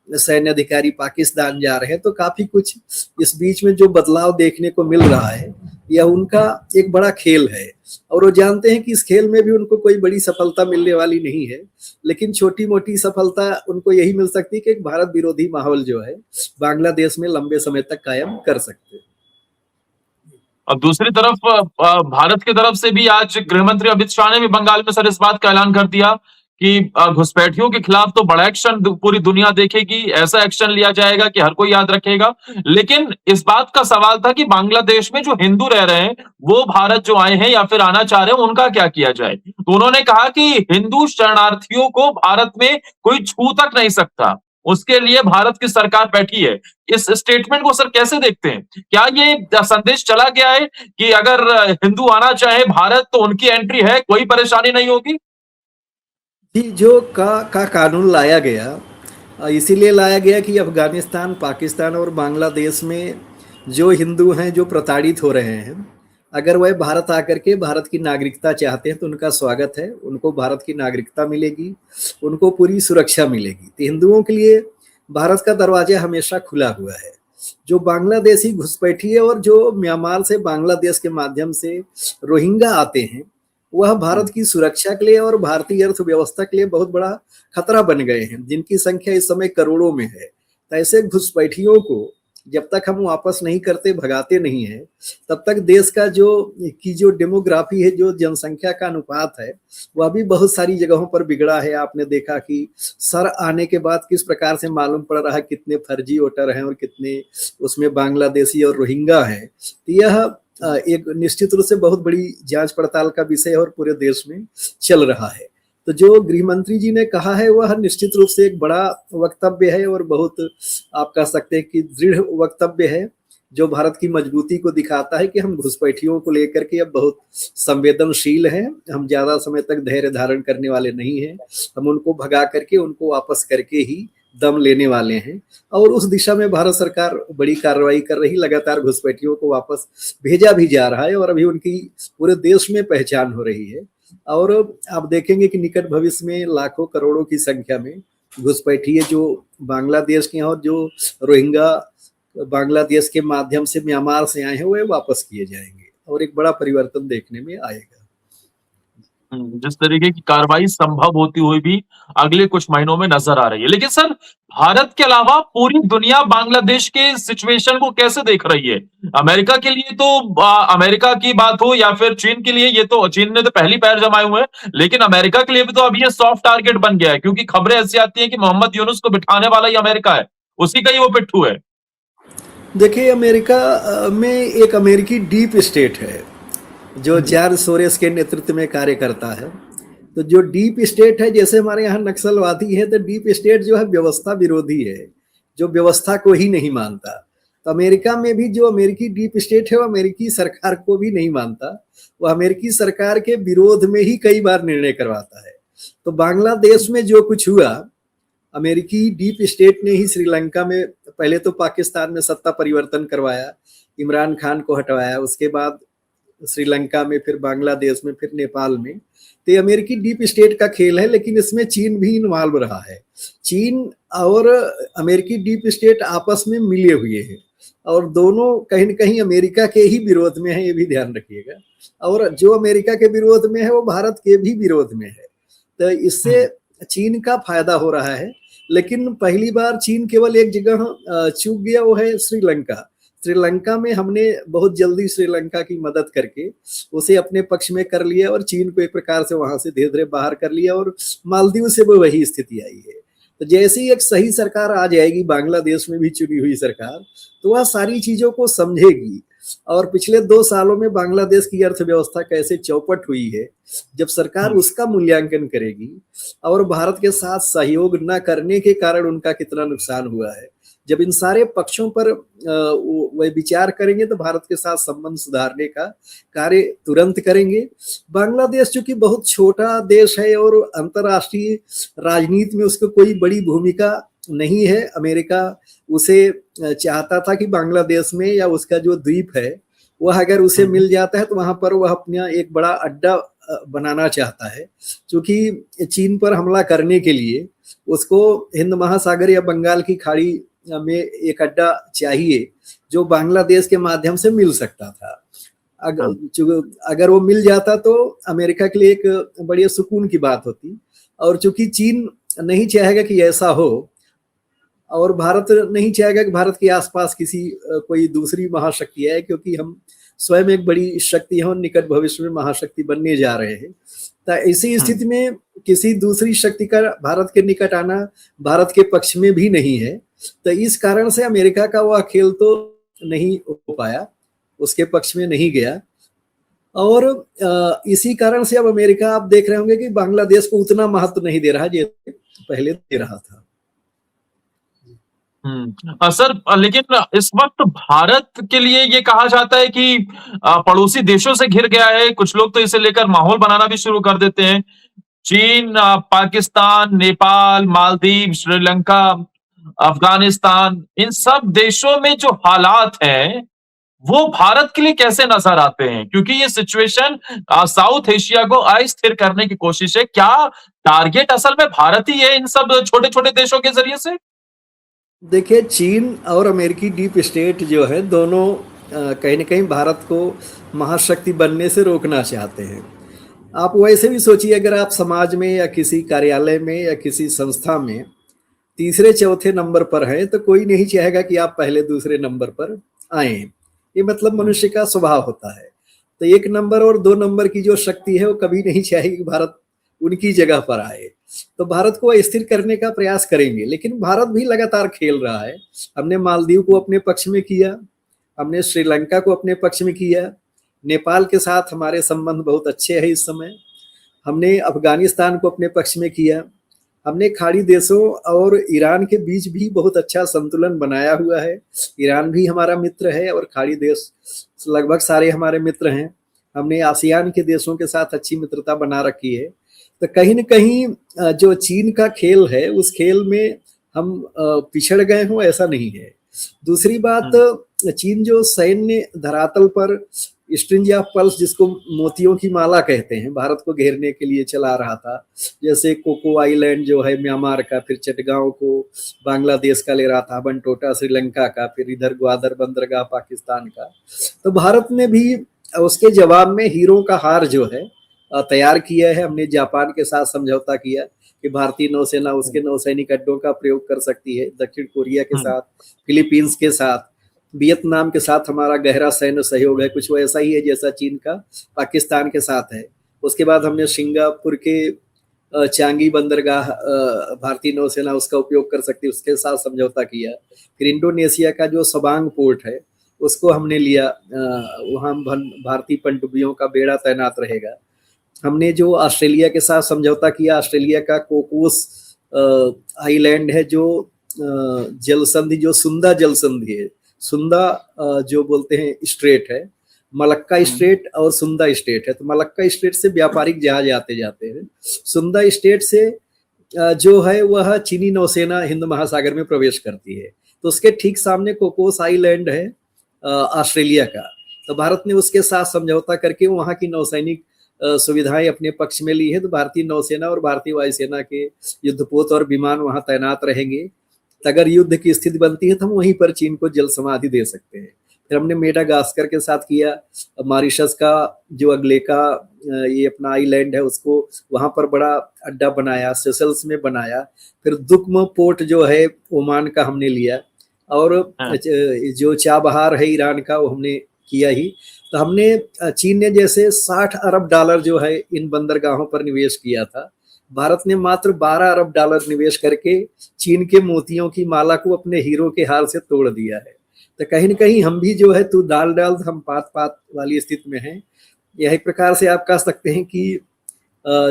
सैन्य अधिकारी पाकिस्तान जा रहे हैं। तो काफी कुछ इस बीच में जो बदलाव देखने को मिल रहा है, यह उनका एक बड़ा खेल है और वो जानते हैं कि इस खेल में भी उनको कोई बड़ी सफलता मिलने वाली नहीं है, लेकिन छोटी मोटी सफलता उनको यही मिल सकती है कि एक भारत विरोधी माहौल जो है बांग्लादेश में लंबे समय तक कायम कर सकते हैं। और दूसरी तरफ भारत की तरफ से भी आज गृह मंत्री अमित शाह ने भी बंगाल में सर इस बात का ऐलान कर दिया कि घुसपैठियों के खिलाफ तो बड़ा एक्शन पूरी दुनिया देखेगी, ऐसा एक्शन लिया जाएगा कि हर कोई याद रखेगा। लेकिन इस बात का सवाल था कि बांग्लादेश में जो हिंदू रह रहे हैं, वो भारत जो आए हैं या फिर आना चाह रहे हैं, उनका क्या किया जाए? तो उन्होंने कहा कि हिंदू शरणार्थियों को भारत में कोई छू तक नहीं सकता, उसके लिए भारत की सरकार बैठी है। इस स्टेटमेंट को सर कैसे देखते हैं? क्या ये संदेश चला गया है कि अगर हिंदू आना चाहे भारत तो उनकी एंट्री है, कोई परेशानी नहीं होगी? जी, जो का कानून लाया गया इसीलिए लाया गया कि अफगानिस्तान, पाकिस्तान और बांग्लादेश में जो हिंदू हैं जो प्रताड़ित हो रहे हैं, अगर वह भारत आकर के भारत की नागरिकता चाहते हैं तो उनका स्वागत है, उनको भारत की नागरिकता मिलेगी, उनको पूरी सुरक्षा मिलेगी। तो हिंदुओं के लिए भारत का दरवाजा हमेशा खुला हुआ है। जो बांग्लादेशी घुसपैठिए और जो म्यांमार से बांग्लादेश के माध्यम से रोहिंग्या आते हैं, वह भारत की सुरक्षा के लिए और भारतीय अर्थव्यवस्था के लिए बहुत बड़ा खतरा बन गए हैं, जिनकी संख्या इस समय करोड़ों में है। तो ऐसे घुसपैठियों को जब तक हम वापस नहीं करते, भगाते नहीं हैं, तब तक देश का जो डेमोग्राफी है, जो जनसंख्या का अनुपात है, वह भी बहुत सारी जगहों पर बिगड़ा है। आपने देखा कि सर आने के बाद किस प्रकार से मालूम पड़ रहा है कितने फर्जी वोटर हैं और कितने उसमें बांग्लादेशी और रोहिंगा हैं। तो यह एक निश्चित रूप से बहुत बड़ी जांच पड़ताल का विषय और पूरे देश में चल रहा है। तो जो गृह मंत्री जी ने कहा है वह निश्चित रूप से एक बड़ा वक्तव्य है और बहुत, आप कह सकते हैं कि दृढ़ वक्तव्य है, जो भारत की मजबूती को दिखाता है कि हम घुसपैठियों को लेकर के अब बहुत संवेदनशील हैं। हम ज्यादा समय तक धैर्य धारण करने वाले नहीं हैं। हम उनको भगा करके, उनको वापस करके ही दम लेने वाले हैं। और उस दिशा में भारत सरकार बड़ी कार्रवाई कर रही, लगातार घुसपैठियों को वापस भेजा भी जा रहा है और अभी उनकी पूरे देश में पहचान हो रही है। और आप देखेंगे कि निकट भविष्य में लाखों करोड़ों की संख्या में घुसपैठिए जो बांग्लादेश के हैं और जो रोहिंगा बांग्लादेश के माध्यम से म्यांमार से आए हैं, वो वापस किए जाएंगे और एक बड़ा परिवर्तन देखने में आएगा। जिस तरीके की कार्रवाई संभव होती हुई भी अगले कुछ महीनों में नजर आ रही है। लेकिन सर, भारत के अलावा पूरी दुनिया बांग्लादेश के सिचुएशन को कैसे देख रही है? अमेरिका के लिए तो अमेरिका की बात हो या फिर चीन के लिए, ये तो चीन ने तो पहली पैर जमाए हुए हैं, लेकिन अमेरिका के लिए भी तो अब ये सॉफ्ट टारगेट बन गया है, क्योंकि खबरें ऐसी आती हैं कि मोहम्मद यूनुस को बिठाने वाला ही अमेरिका है, उसी का ही वो पिट्ठू है। देखिए, अमेरिका में एक अमेरिकी डीप स्टेट है जो जॉर्ज सोरेस के नेतृत्व में कार्य करता है। तो जो डीप स्टेट है, जैसे हमारे यहाँ नक्सलवादी है, तो डीप स्टेट जो है व्यवस्था विरोधी है, जो व्यवस्था को ही नहीं मानता। तो अमेरिका में भी जो अमेरिकी डीप स्टेट है वो अमेरिकी सरकार को भी नहीं मानता, वो अमेरिकी सरकार के विरोध में ही कई बार निर्णय करवाता है। तो बांग्लादेश में जो कुछ हुआ, अमेरिकी डीप स्टेट ने ही श्रीलंका में पहले तो पाकिस्तान में सत्ता परिवर्तन करवाया, इमरान खान को हटवाया, उसके बाद श्रीलंका में, फिर बांग्लादेश में, फिर नेपाल में। तो ये अमेरिकी डीप स्टेट का खेल है, लेकिन इसमें चीन भी इन्वॉल्व रहा है। चीन और अमेरिकी डीप स्टेट आपस में मिले हुए हैं और दोनों कहीं न कहीं अमेरिका के ही विरोध में है, ये भी ध्यान रखिएगा। और जो अमेरिका के विरोध में है वो भारत के भी विरोध में है। तो इससे चीन का फायदा हो रहा है। लेकिन पहली बार चीन केवल एक जगह चूक गया, वो है श्रीलंका। श्रीलंका में हमने बहुत जल्दी श्रीलंका की मदद करके उसे अपने पक्ष में कर लिया और चीन को एक प्रकार से वहां से धीरे धीरे बाहर कर लिया और मालदीव से भी वही स्थिति आई है। तो जैसे ही एक सही सरकार आ जाएगी, बांग्लादेश में भी चुनी हुई सरकार, तो वह सारी चीजों को समझेगी। और पिछले 2 सालों में बांग्लादेश की अर्थव्यवस्था कैसे चौपट हुई है, जब सरकार उसका मूल्यांकन करेगी और भारत के साथ सहयोग न करने के कारण उनका कितना नुकसान हुआ है, जब इन सारे पक्षों पर वह विचार करेंगे तो भारत के साथ संबंध सुधारने का कार्य तुरंत करेंगे। बांग्लादेश चूंकि बहुत छोटा देश है और अंतर्राष्ट्रीय राजनीति में उसको कोई बड़ी भूमिका नहीं है। अमेरिका उसे चाहता था कि बांग्लादेश में या उसका जो द्वीप है वह अगर उसे मिल जाता है तो वहां पर वह अपना एक बड़ा अड्डा बनाना चाहता है, क्योंकि चीन पर हमला करने के लिए उसको हिंद महासागर या बंगाल की खाड़ी में एक अड्डा चाहिए जो बांग्लादेश के माध्यम से मिल सकता था। अगर वो मिल जाता तो अमेरिका के लिए एक बड़ी सुकून की बात होती। और चूंकि चीन नहीं चाहेगा कि ऐसा हो और भारत नहीं चाहेगा कि भारत के आसपास कोई दूसरी महाशक्ति है, क्योंकि हम स्वयं एक बड़ी शक्ति है और निकट भविष्य में महाशक्ति बनने जा रहे हैं। तो इसी स्थिति में किसी दूसरी शक्ति का भारत के निकट आना भारत के पक्ष में भी नहीं है। तो इस कारण से अमेरिका का वह खेल तो नहीं हो पाया, उसके पक्ष में नहीं गया। और इसी कारण से अब अमेरिका, आप देख रहे होंगे कि बांग्लादेश को उतना महत्व नहीं दे रहा जैसे पहले दे रहा था। सर, लेकिन इस वक्त भारत के लिए ये कहा जाता है कि पड़ोसी देशों से घिर गया है। कुछ लोग तो इसे लेकर माहौल बनाना भी शुरू कर देते हैं। चीन, पाकिस्तान, नेपाल, मालदीव, श्रीलंका, अफगानिस्तान, इन सब देशों में जो हालात हैं वो भारत के लिए कैसे नजर आते हैं? क्योंकि ये सिचुएशन साउथ एशिया को अस्थिर करने की कोशिश है। क्या टारगेट असल में भारत ही है इन सब छोटे छोटे देशों के जरिए से? देखिए, चीन और अमेरिकी डीप स्टेट जो है दोनों कहीं ना कहीं भारत को महाशक्ति बनने से रोकना चाहते हैं। आप वैसे भी सोचिए, अगर आप समाज में या किसी कार्यालय में या किसी संस्था में तीसरे चौथे नंबर पर हैं तो कोई नहीं चाहेगा कि आप पहले दूसरे नंबर पर आए। ये मतलब मनुष्य का स्वभाव होता है। तो 1 नंबर और 2 नंबर की जो शक्ति है वो कभी नहीं चाहेगी कि भारत उनकी जगह पर आए। तो भारत को स्थिर करने का प्रयास करेंगे, लेकिन भारत भी लगातार खेल रहा है। हमने मालदीव को अपने पक्ष में किया, हमने श्रीलंका को अपने पक्ष में किया, नेपाल के साथ हमारे संबंध बहुत अच्छे हैं इस समय, हमने अफगानिस्तान को अपने पक्ष में किया, हमने खाड़ी देशों और ईरान के बीच भी बहुत अच्छा संतुलन बनाया हुआ है। ईरान भी हमारा मित्र है और खाड़ी देश लगभग सारे हमारे मित्र हैं। हमने आसियान के देशों के साथ अच्छी मित्रता बना रखी है। तो कहीं न कहीं जो चीन का खेल है उस खेल में हम पिछड़ गए हों ऐसा नहीं है। दूसरी बात, चीन जो सैन्य धरातल पर स्ट्रिंग ऑफ पल्स जिसको मोतियों की माला कहते हैं, भारत को घेरने के लिए चला रहा था। जैसे कोको आइलैंड जो है म्यांमार का, फिर चटगांव को बांग्लादेश का ले रहा था, बनटोटा श्रीलंका का, फिर इधर ग्वादर बंदरगाह पाकिस्तान का। तो भारत ने भी उसके जवाब में हीरो का हार जो है तैयार किया है। हमने जापान के साथ समझौता किया कि भारतीय नौसेना उसके नौसैनिक अड्डों का प्रयोग कर सकती है। दक्षिण कोरिया के साथ, फिलीपींस के साथ, वियतनाम के साथ हमारा गहरा सैन्य सहयोग है, कुछ वैसा ही है जैसा चीन का पाकिस्तान के साथ है। उसके बाद हमने सिंगापुर के चांगी बंदरगाह भारतीय नौसेना उसका उपयोग कर सकती है, उसके साथ समझौता किया। फिर इंडोनेशिया का जो सबांग पोर्ट है उसको हमने लिया, वहाँ भारतीय पनडुब्बियों का बेड़ा तैनात रहेगा। हमने जो ऑस्ट्रेलिया के साथ समझौता किया, ऑस्ट्रेलिया का कोकोस आइलैंड है जो जल संधि, जो सुंदा जल संधि है, सुंदा जो बोलते हैं स्ट्रेट है, मलक्का स्ट्रेट और सुंदा स्ट्रेट है। तो मलक्का स्ट्रेट से व्यापारिक जहाज आते जाते हैं, सुंदा स्ट्रेट से जो है वह चीनी नौसेना हिंद महासागर में प्रवेश करती है। तो उसके ठीक सामने कोकोस आइलैंड है ऑस्ट्रेलिया का। तो भारत ने उसके साथ समझौता करके वहाँ की नौसैनिक सुविधाएं अपने पक्ष में ली है। तो भारतीय नौसेना और भारतीय वायुसेना के युद्धपोत और विमान वहां तैनात रहेंगे। तो अगर युद्ध की स्थिति बनती है तो हम वहीं पर चीन को जल समाधि दे सकते हैं। फिर हमने मेडागास्कर के साथ किया, मॉरिशस का जो अगलेका ये अपना आइलैंड है उसको वहां पर बड़ा अड्डा बनाया, सेशल्स में बनाया। फिर दुक्म पोर्ट जो है ओमान का हमने लिया, और जो चाबहार है ईरान का वो हमने किया ही। तो हमने चीन ने जैसे 60 अरब डॉलर जो है इन बंदरगाहों पर निवेश किया था, भारत ने मात्र 12 अरब डॉलर निवेश करके चीन के मोतियों की माला को अपने हीरो के हार से तोड़ दिया है। तो कहीं न कहीं हम भी जो है तू डाल डाल हम पात पात वाली स्थिति में हैं। यही प्रकार से आप कह सकते हैं कि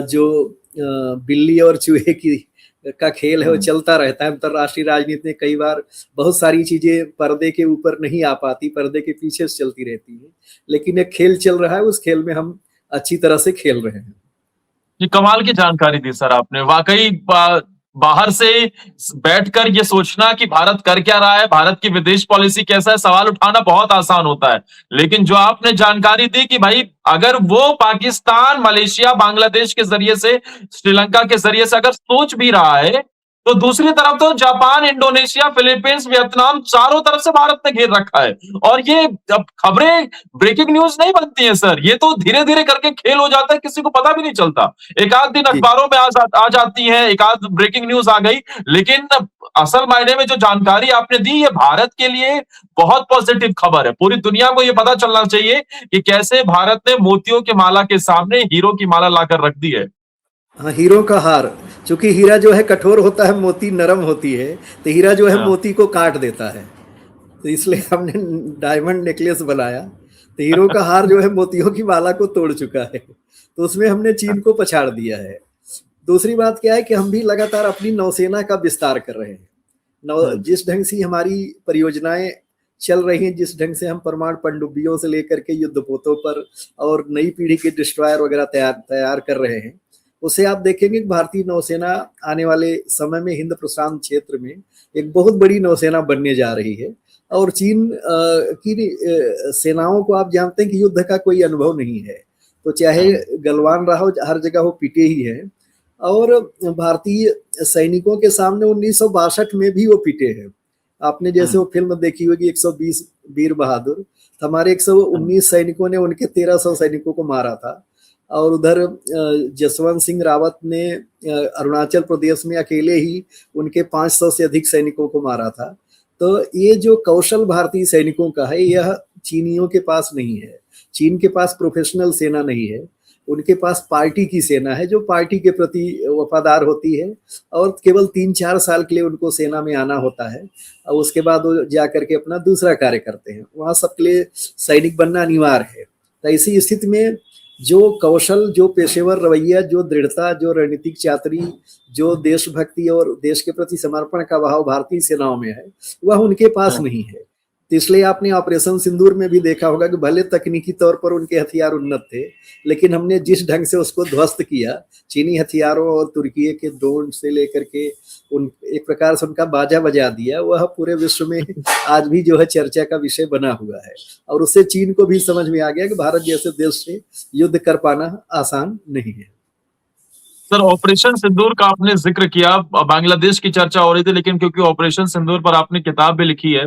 जो बिल्ली और चूहे की का खेल है वो चलता रहता है। अंतरराष्ट्रीय राजनीति में कई बार बहुत सारी चीजें पर्दे के ऊपर नहीं आ पाती, पर्दे के पीछे से चलती रहती है, लेकिन एक खेल चल रहा है, उस खेल में हम अच्छी तरह से खेल रहे हैं। ये कमाल की जानकारी दी सर आपने। वाकई बाहर से बैठकर ये सोचना कि भारत कर क्या रहा है, भारत की विदेश पॉलिसी कैसा है, सवाल उठाना बहुत आसान होता है। लेकिन जो आपने जानकारी दी कि भाई अगर वो पाकिस्तान, मलेशिया, बांग्लादेश के जरिए से, श्रीलंका के जरिए से अगर सोच भी रहा है, तो दूसरी तरफ तो जापान, इंडोनेशिया, फिलीपींस, वियतनाम, चारों तरफ से भारत ने घेर रखा है। और ये अब खबरें ब्रेकिंग न्यूज नहीं बनती है सर, ये तो धीरे धीरे करके खेल हो जाता है, किसी को पता भी नहीं चलता। एक आध दिन अखबारों में आ जाती है, एक आध ब्रेकिंग न्यूज आ गई, लेकिन असल मायने में जो जानकारी आपने दी ये भारत के लिए बहुत पॉजिटिव खबर है। पूरी दुनिया को ये पता चलना चाहिए कि कैसे भारत ने मोतियों की माला के सामने हीरो की माला लाकर रख दी है। हाँ, हीरो का हार, चूंकि हीरा जो है कठोर होता है, मोती नरम होती है, तो हीरा जो है मोती को काट देता है, तो इसलिए हमने डायमंड नेकलेस बनाया। तो हीरो का हार जो है मोतियों की माला को तोड़ चुका है, तो उसमें हमने चीन को पछाड़ दिया है। दूसरी बात क्या है कि हम भी लगातार अपनी नौसेना का विस्तार कर रहे हैं। जिस ढंग से हमारी परियोजनाएं चल रही हैं, जिस ढंग से हम परमाणु पनडुब्बियों से लेकर के युद्धपोतों पर और नई पीढ़ी के डिस्ट्रॉयर वगैरह तैयार कर रहे हैं, उसे आप देखेंगे कि भारतीय नौसेना आने वाले समय में हिंद प्रशांत क्षेत्र में एक बहुत बड़ी नौसेना बनने जा रही है। और चीन की सेनाओं को आप जानते हैं कि युद्ध का कोई अनुभव नहीं है, तो चाहे गलवान रहा हो, हर जगह वो पिटे ही हैं। और भारतीय सैनिकों के सामने 1962 में भी वो पिटे हैं। आपने जैसे वो फिल्म देखी होगी 120 वीर बहादुर, हमारे 119 सैनिकों ने उनके 1300 सैनिकों को मारा था। और उधर जसवंत सिंह रावत ने अरुणाचल प्रदेश में अकेले ही उनके 500 से अधिक सैनिकों को मारा था। तो ये जो कौशल भारतीय सैनिकों का है, यह चीनियों के पास नहीं है। चीन के पास प्रोफेशनल सेना नहीं है, उनके पास पार्टी की सेना है जो पार्टी के प्रति वफादार होती है, और केवल 3-4 साल के लिए उनको सेना में आना होता है और उसके बाद वो जा करके अपना दूसरा कार्य करते हैं। वहाँ सबके लिए सैनिक बनना अनिवार्य है। तो ऐसी स्थिति में जो कौशल, जो पेशेवर रवैया, जो दृढ़ता, जो रणनीतिक चातुरी, जो देशभक्ति और देश के प्रति समर्पण का भाव भारतीय सेनाओं में है, वह उनके पास नहीं है। तो इसलिए आपने ऑपरेशन सिंदूर में भी देखा होगा कि भले तकनीकी तौर पर उनके हथियार उन्नत थे, लेकिन हमने जिस ढंग से उसको ध्वस्त किया, चीनी हथियारों और तुर्की के ड्रोन से लेकर के उन एक प्रकार से उनका बाजा बजा दिया, वह पूरे विश्व में आज भी जो है चर्चा का विषय बना हुआ है। और उससे चीन को भी समझ में आ गया कि भारत जैसे देश से युद्ध कर पाना आसान नहीं है। सर, ऑपरेशन सिंदूर का आपने जिक्र किया, बांग्लादेश की चर्चा हो रही थी, लेकिन क्योंकि ऑपरेशन सिंदूर पर आपने किताब भी लिखी है,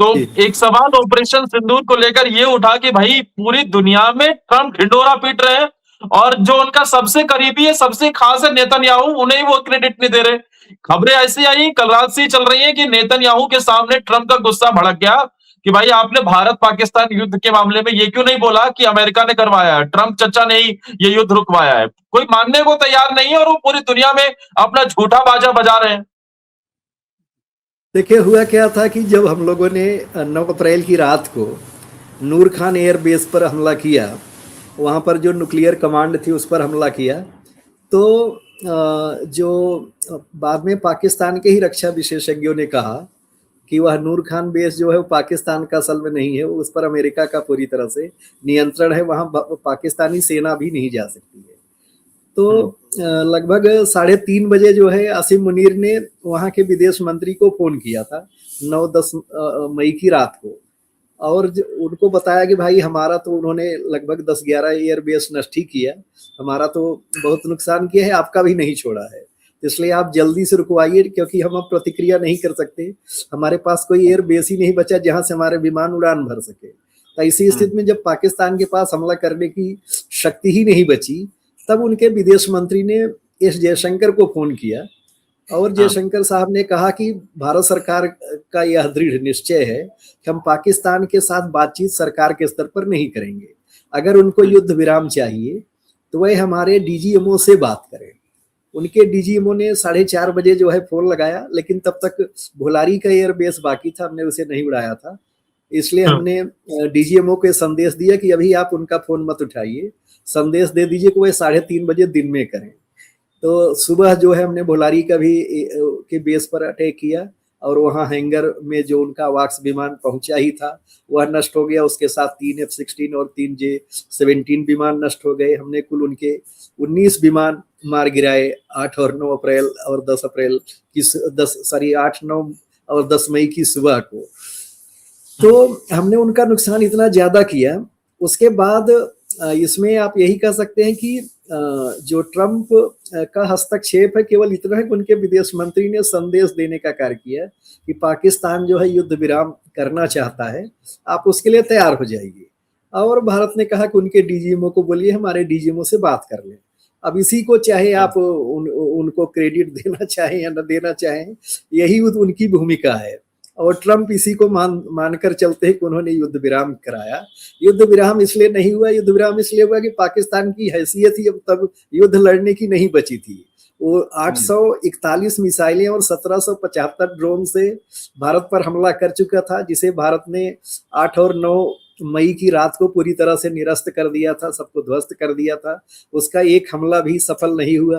तो एक सवाल ऑपरेशन सिंदूर को लेकर ये उठा कि भाई पूरी दुनिया में ट्रम्प ढिंडोरा पीट रहे हैं और जो उनका सबसे करीबी है, सबसे खास है नेतन्याहू, उन्हें वो क्रेडिट नहीं दे रहे। खबरें ऐसी आई कल रात से ही चल रही है कि नेतन्याहू के सामने ट्रम्प का गुस्सा भड़क गया कि भाई आपने भारत पाकिस्तान युद्ध के मामले में ये क्यों नहीं बोला कि अमेरिका ने करवाया है, ट्रम्प चचा ने ही ये युद्ध रुकवाया है। कोई मानने को तैयार नहीं है और वो पूरी दुनिया में अपना झूठा बाजा बजा रहे हैं। देखिए, हुआ क्या था कि जब हम लोगों ने 9 अप्रैल की रात को नूर खान एयर बेस पर हमला किया, वहाँ पर जो न्यूक्लियर कमांड थी उस पर हमला किया, तो जो बाद में पाकिस्तान के ही रक्षा विशेषज्ञों ने कहा कि वह नूर खान बेस जो है वो पाकिस्तान का असल में नहीं है, उस पर अमेरिका का पूरी तरह से नियंत्रण है, वहाँ पाकिस्तानी सेना भी नहीं जा सकती है। तो लगभग 3:30 बजे जो है आसिम मुनीर ने वहाँ के विदेश मंत्री को फोन किया था 9-10 मई की रात को, और उनको बताया कि भाई हमारा तो उन्होंने लगभग 10-11 एयरबेस नष्ट ही किया, हमारा तो बहुत नुकसान किया है, आपका भी नहीं छोड़ा है, इसलिए आप जल्दी से रुकवाइए क्योंकि हम अब प्रतिक्रिया नहीं कर सकते, हमारे पास कोई एयरबेस ही नहीं बचा जहाँ से हमारे विमान उड़ान भर सके। तो ऐसी स्थिति में जब पाकिस्तान के पास हमला करने की शक्ति ही नहीं बची, तब उनके विदेश मंत्री ने एस जयशंकर को फोन किया और जयशंकर साहब ने कहा कि भारत सरकार का यह दृढ़ निश्चय है कि हम पाकिस्तान के साथ बातचीत सरकार के स्तर पर नहीं करेंगे, अगर उनको युद्ध विराम चाहिए तो वह हमारे डीजीएमओ से बात करें। उनके डीजीएमओ ने 4:30 बजे जो है फोन लगाया, लेकिन तब तक भोलारी का एयरबेस बाकी था, हमने उसे नहीं उड़ाया था, इसलिए हमने डीजीएमओ को संदेश दिया कि अभी आप उनका फोन मत उठाइए, संदेश दे दीजिए कि वह 3:30 बजे दिन में करें। तो सुबह जो है हमने भोलारी का भी के बेस पर अटैक किया और वहाँ हैंगर में जो उनका वाक्स विमान पहुंचा ही था वह नष्ट हो गया, उसके साथ 3 F-16 और 3 J-17 विमान नष्ट हो गए। हमने कुल उनके 19 विमान मार गिराए 8 और 9 अप्रैल और 10 अप्रैल की 8, 9 और 10 मई की सुबह को। तो हमने उनका नुकसान इतना ज्यादा किया। उसके बाद इसमें आप यही कह सकते हैं कि जो ट्रम्प का हस्तक्षेप है केवल इतना है कि उनके विदेश मंत्री ने संदेश देने का कार्य किया कि पाकिस्तान जो है युद्ध विराम करना चाहता है, आप उसके लिए तैयार हो जाइए। और भारत ने कहा कि उनके डीजीएमओ को बोलिए हमारे डीजीएमओ से बात कर लें। अब इसी को चाहे आप उनको क्रेडिट देना चाहें या न देना चाहें, यही उनकी भूमिका है और ट्रम्प इसी को मानकर चलते हैं कि उन्होंने युद्ध विराम कराया। युद्ध विराम इसलिए नहीं हुआ, युद्ध विराम इसलिए हुआ कि पाकिस्तान की हैसियत ही अब तब युद्ध लड़ने की नहीं बची थी। वो 841 मिसाइलें और 1775 ड्रोन से भारत पर हमला कर चुका था, जिसे भारत ने 8 और 9 मई की रात को पूरी तरह से निरस्त कर दिया था, सबको ध्वस्त कर दिया था। उसका एक हमला भी सफल नहीं हुआ।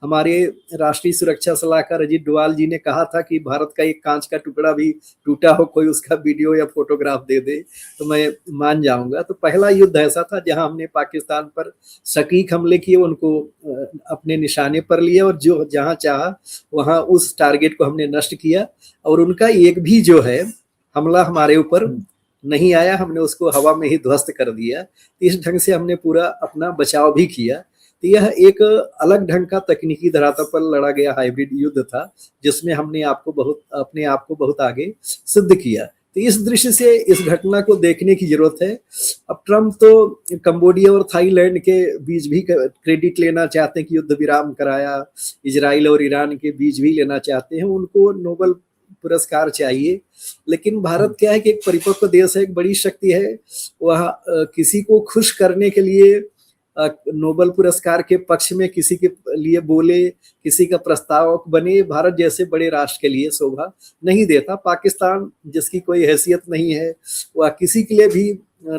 हमारे राष्ट्रीय सुरक्षा सलाहकार अजीत डोवाल जी ने कहा था कि भारत का एक कांच का टुकड़ा भी टूटा हो, कोई उसका वीडियो या फोटोग्राफ दे दे तो मैं मान जाऊंगा। तो पहला युद्ध ऐसा था जहां हमने पाकिस्तान पर सटीक हमले किए, उनको अपने निशाने पर लिया और जो जहां चाहा वहां उस टारगेट को हमने नष्ट किया और उनका एक भी जो है हमला हमारे ऊपर नहीं आया, हमने उसको हवा में ही ध्वस्त कर दिया। इस ढंग से हमने पूरा अपना बचाव भी किया। तो यह एक अलग ढंग का तकनीकी धरातल पर लड़ा गया हाइब्रिड युद्ध था, जिसमें हमने अपने आप को बहुत आगे सिद्ध किया। तो इस दृष्टि से इस घटना को देखने की जरूरत है। अब ट्रम्प तो कंबोडिया और थाईलैंड के बीच भी क्रेडिट लेना चाहते हैं कि युद्ध विराम कराया, इजराइल और ईरान के बीच भी लेना चाहते हैं, उनको नोबेल पुरस्कार चाहिए। लेकिन भारत क्या है कि एक परिपक्व देश है, एक बड़ी शक्ति है, वह किसी को खुश करने के लिए नोबेल पुरस्कार के पक्ष में किसी के लिए बोले, किसी का प्रस्तावक बने, भारत जैसे बड़े राष्ट्र के लिए शोभा नहीं देता। पाकिस्तान जिसकी कोई हैसियत नहीं है, वह किसी के लिए भी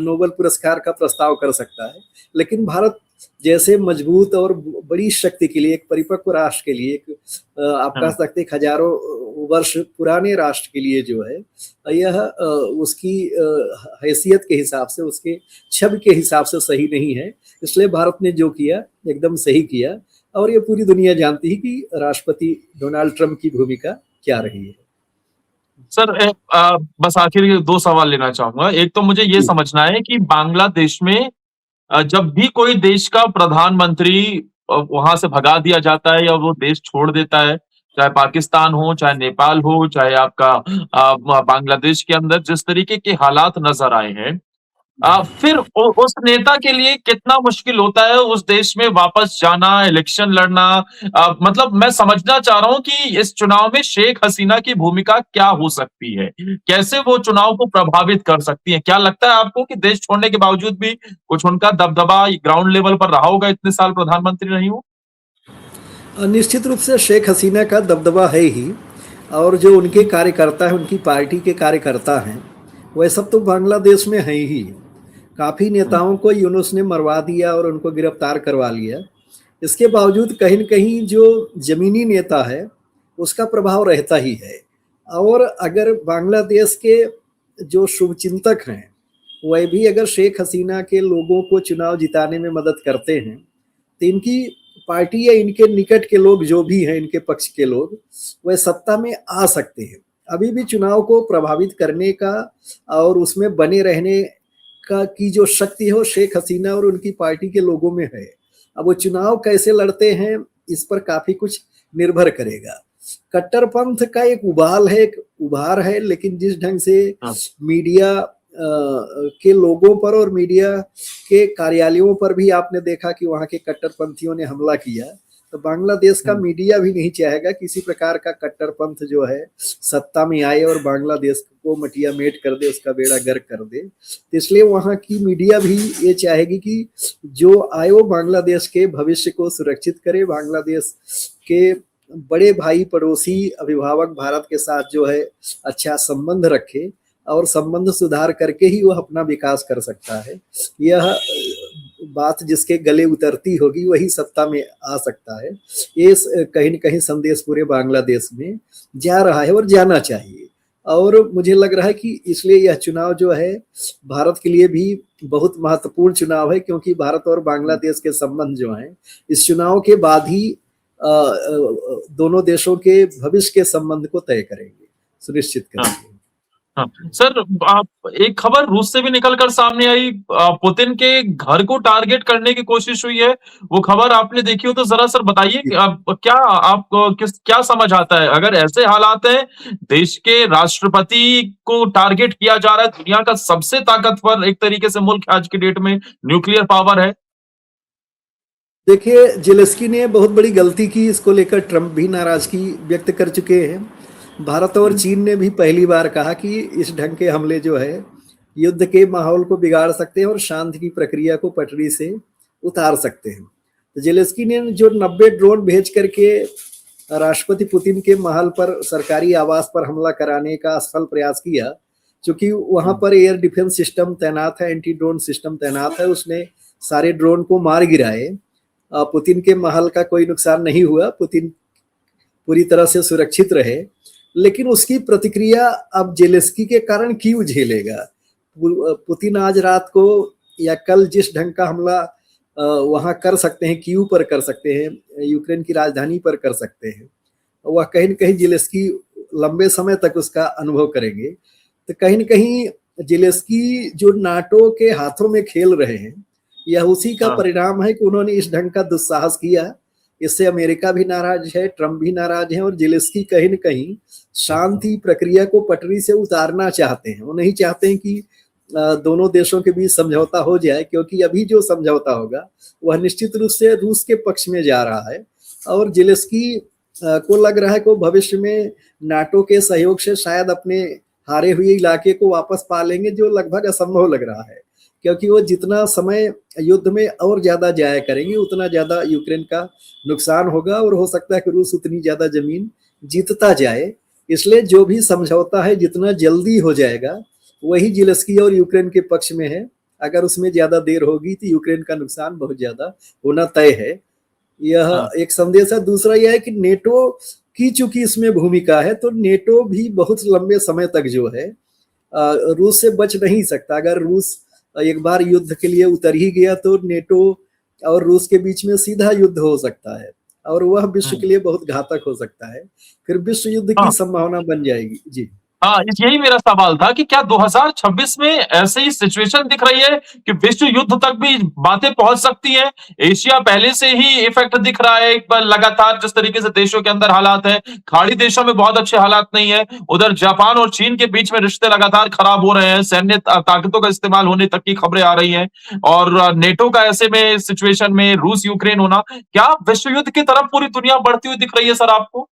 नोबेल पुरस्कार का प्रस्ताव कर सकता है। लेकिन भारत जैसे मजबूत और बड़ी शक्ति के लिए, एक परिपक्व राष्ट्र के लिए, एक आप कह सकते हैं हजारों वर्ष पुराने राष्ट्र के लिए जो है यह उसकी हैसियत के हिसाब से, उसके छवि के हिसाब से सही नहीं है। इसलिए भारत ने जो किया एकदम सही किया, और ये पूरी दुनिया जानती है कि राष्ट्रपति डोनाल्ड ट्रंप की भूमिका क्या रही है। सर बस आखिर ये 2 सवाल लेना चाहूंगा। एक तो मुझे ये समझना है कि बांग्लादेश में जब भी कोई देश का प्रधानमंत्री वहां से भगा दिया जाता है या वो देश छोड़ देता है, चाहे पाकिस्तान हो, चाहे नेपाल हो, चाहे आपका बांग्लादेश के अंदर जिस तरीके के हालात नजर आए हैं, फिर उस नेता के लिए कितना मुश्किल होता है उस देश में वापस जाना, इलेक्शन लड़ना। मतलब मैं समझना चाह रहा हूं कि इस चुनाव में शेख हसीना की भूमिका क्या हो सकती है, कैसे वो चुनाव को प्रभावित कर सकती है। क्या लगता है आपको कि देश छोड़ने के बावजूद भी कुछ उनका दबदबा ग्राउंड लेवल पर रहा होगा, इतने साल प्रधानमंत्री रही हो? निश्चित रूप से शेख हसीना का दबदबा है ही, और जो उनके कार्यकर्ता हैं, उनकी पार्टी के कार्यकर्ता हैं, वह सब तो बांग्लादेश में हैं ही। काफ़ी नेताओं को यूनुस ने मरवा दिया और उनको गिरफ्तार करवा लिया। इसके बावजूद कहीं न कहीं जो ज़मीनी नेता है, उसका प्रभाव रहता ही है। और अगर बांग्लादेश के जो शुभचिंतक हैं, वह भी अगर शेख हसीना के लोगों को चुनाव जिताने में मदद करते हैं, तो इनकी पार्टी या इनके निकट के लोग जो भी हैं, इनके पक्ष के लोग, वह सत्ता में आ सकते हैं। अभी भी चुनाव को प्रभावित करने का और उसमें बने रहने का की जो शक्ति है, वो शेख हसीना और उनकी पार्टी के लोगों में है। अब वो चुनाव कैसे लड़ते हैं, इस पर काफ़ी कुछ निर्भर करेगा। कट्टरपंथ का एक उबाल है, एक उभार है, लेकिन जिस ढंग से मीडिया के लोगों पर और मीडिया के कार्यालयों पर भी आपने देखा कि वहाँ के कट्टरपंथियों ने हमला किया, तो बांग्लादेश का मीडिया भी नहीं चाहेगा किसी प्रकार का कट्टरपंथ जो है सत्ता में आए और बांग्लादेश को मटिया मेट कर दे, उसका बेड़ा गर्क कर दे। तो इसलिए वहाँ की मीडिया भी ये चाहेगी कि जो आए वो बांग्लादेश के भविष्य को सुरक्षित करे, बांग्लादेश के बड़े भाई पड़ोसी अभिभावक भारत के साथ जो है अच्छा संबंध रखे, और संबंध सुधार करके ही वह अपना विकास कर सकता है। यह बात जिसके गले उतरती होगी वही सत्ता में आ सकता है। ये कहीं न कहीं संदेश पूरे बांग्लादेश में जा रहा है और जाना चाहिए। और मुझे लग रहा है कि इसलिए यह चुनाव जो है भारत के लिए भी बहुत महत्वपूर्ण चुनाव है, क्योंकि भारत और बांग्लादेश के संबंध जो हैं इस चुनाव के बाद ही दोनों देशों के भविष्य के संबंध को तय करेंगे, सुनिश्चित करेंगे। हाँ, सर आप एक खबर रूस से भी निकलकर सामने आई, पुतिन के घर को टारगेट करने की कोशिश हुई है। वो खबर आपने देखी हो तो जरा सर बताइए कि क्या समझ आता है अगर ऐसे हालात हैं, देश के राष्ट्रपति को टारगेट किया जा रहा है, दुनिया का सबसे ताकतवर एक तरीके से मुल्क आज की डेट में न्यूक्लियर पावर है। देखिए, जेलेंस्की ने बहुत बड़ी गलती की, इसको लेकर ट्रंप भी नाराजगी व्यक्त कर चुके हैं। भारत और चीन ने भी पहली बार कहा कि इस ढंग के हमले जो है युद्ध के माहौल को बिगाड़ सकते हैं और शांति की प्रक्रिया को पटरी से उतार सकते हैं। तो जेलेंस्की ने जो 90 ड्रोन भेज करके राष्ट्रपति पुतिन के महल पर, सरकारी आवास पर हमला कराने का असफल प्रयास किया, क्योंकि वहां पर एयर डिफेंस सिस्टम तैनात है, एंटी ड्रोन सिस्टम तैनात है, उसने सारे ड्रोन को मार गिराए। पुतिन के महल का कोई नुकसान नहीं हुआ, पुतिन पूरी तरह से सुरक्षित रहे। लेकिन उसकी प्रतिक्रिया अब जेलेंस्की के कारण क्यों झेलेगा? पुतिन आज रात को या कल जिस ढंग का हमला वहां कर सकते हैं, कीव पर कर सकते हैं, यूक्रेन की राजधानी पर कर सकते हैं, वह कहीं न कहीं जेलेंस्की लंबे समय तक उसका अनुभव करेंगे। तो कहीं न कहीं जेलेंस्की जो नाटो के हाथों में खेल रहे हैं, यह उसी का परिणाम है कि उन्होंने इस ढंग का दुस्साहस किया इससे अमेरिका भी नाराज है, ट्रंप भी नाराज है और ज़ेलेंस्की कहीं न कहीं शांति प्रक्रिया को पटरी से उतारना चाहते हैं। वो नहीं चाहते हैं कि दोनों देशों के बीच समझौता हो जाए, क्योंकि अभी जो समझौता होगा वह निश्चित रूप से रूस के पक्ष में जा रहा है और ज़ेलेंस्की को लग रहा है कि वो भविष्य में नाटो के सहयोग से शायद अपने हारे हुए इलाके को वापस पा लेंगे, जो लगभग असंभव लग रहा है, क्योंकि वो जितना समय युद्ध में और ज़्यादा जाया करेंगे उतना ज़्यादा यूक्रेन का नुकसान होगा और हो सकता है कि रूस उतनी ज़्यादा ज़मीन जीतता जाए। इसलिए जो भी समझौता है जितना जल्दी हो जाएगा वही ज़ेलेंस्की और यूक्रेन के पक्ष में है। अगर उसमें ज़्यादा देर होगी तो यूक्रेन का नुकसान बहुत ज़्यादा होना तय है। यह हाँ, एक संदेश है। दूसरा यह है कि नेटो की चूंकि इसमें भूमिका है तो नेटो भी बहुत लंबे समय तक जो है रूस से बच नहीं सकता। अगर रूस एक बार युद्ध के लिए उतर ही गया तो नेटो और रूस के बीच में सीधा युद्ध हो सकता है और वह विश्व हुँ। के लिए बहुत घातक हो सकता है। फिर विश्व युद्ध की हाँ। संभावना बन जाएगी। जी। हाँ, इस यही मेरा सवाल था कि क्या 2026 में ऐसी ही सिचुएशन दिख रही है कि विश्व युद्ध तक भी बातें पहुँच सकती हैं? एशिया पहले से ही इफ़ेक्ट दिख रहा है एक बार लगातार जिस तरीके से देशों के अंदर हालात हैं, खाड़ी देशों में बहुत अच्छे हालात नहीं है। उधर जापान और चीन के बीच में रिश्ते लगातार खराब हो रहे हैं, सैन्य ताकतों का इस्तेमाल होने तक की खबरें आ रही हैं और नेटो का ऐसे में सिचुएशन में रूस-यूक्रेन होना, क्या विश्व युद्ध की तरफ पूरी दुनिया बढ़ती हुई दिख रही है सर आपको?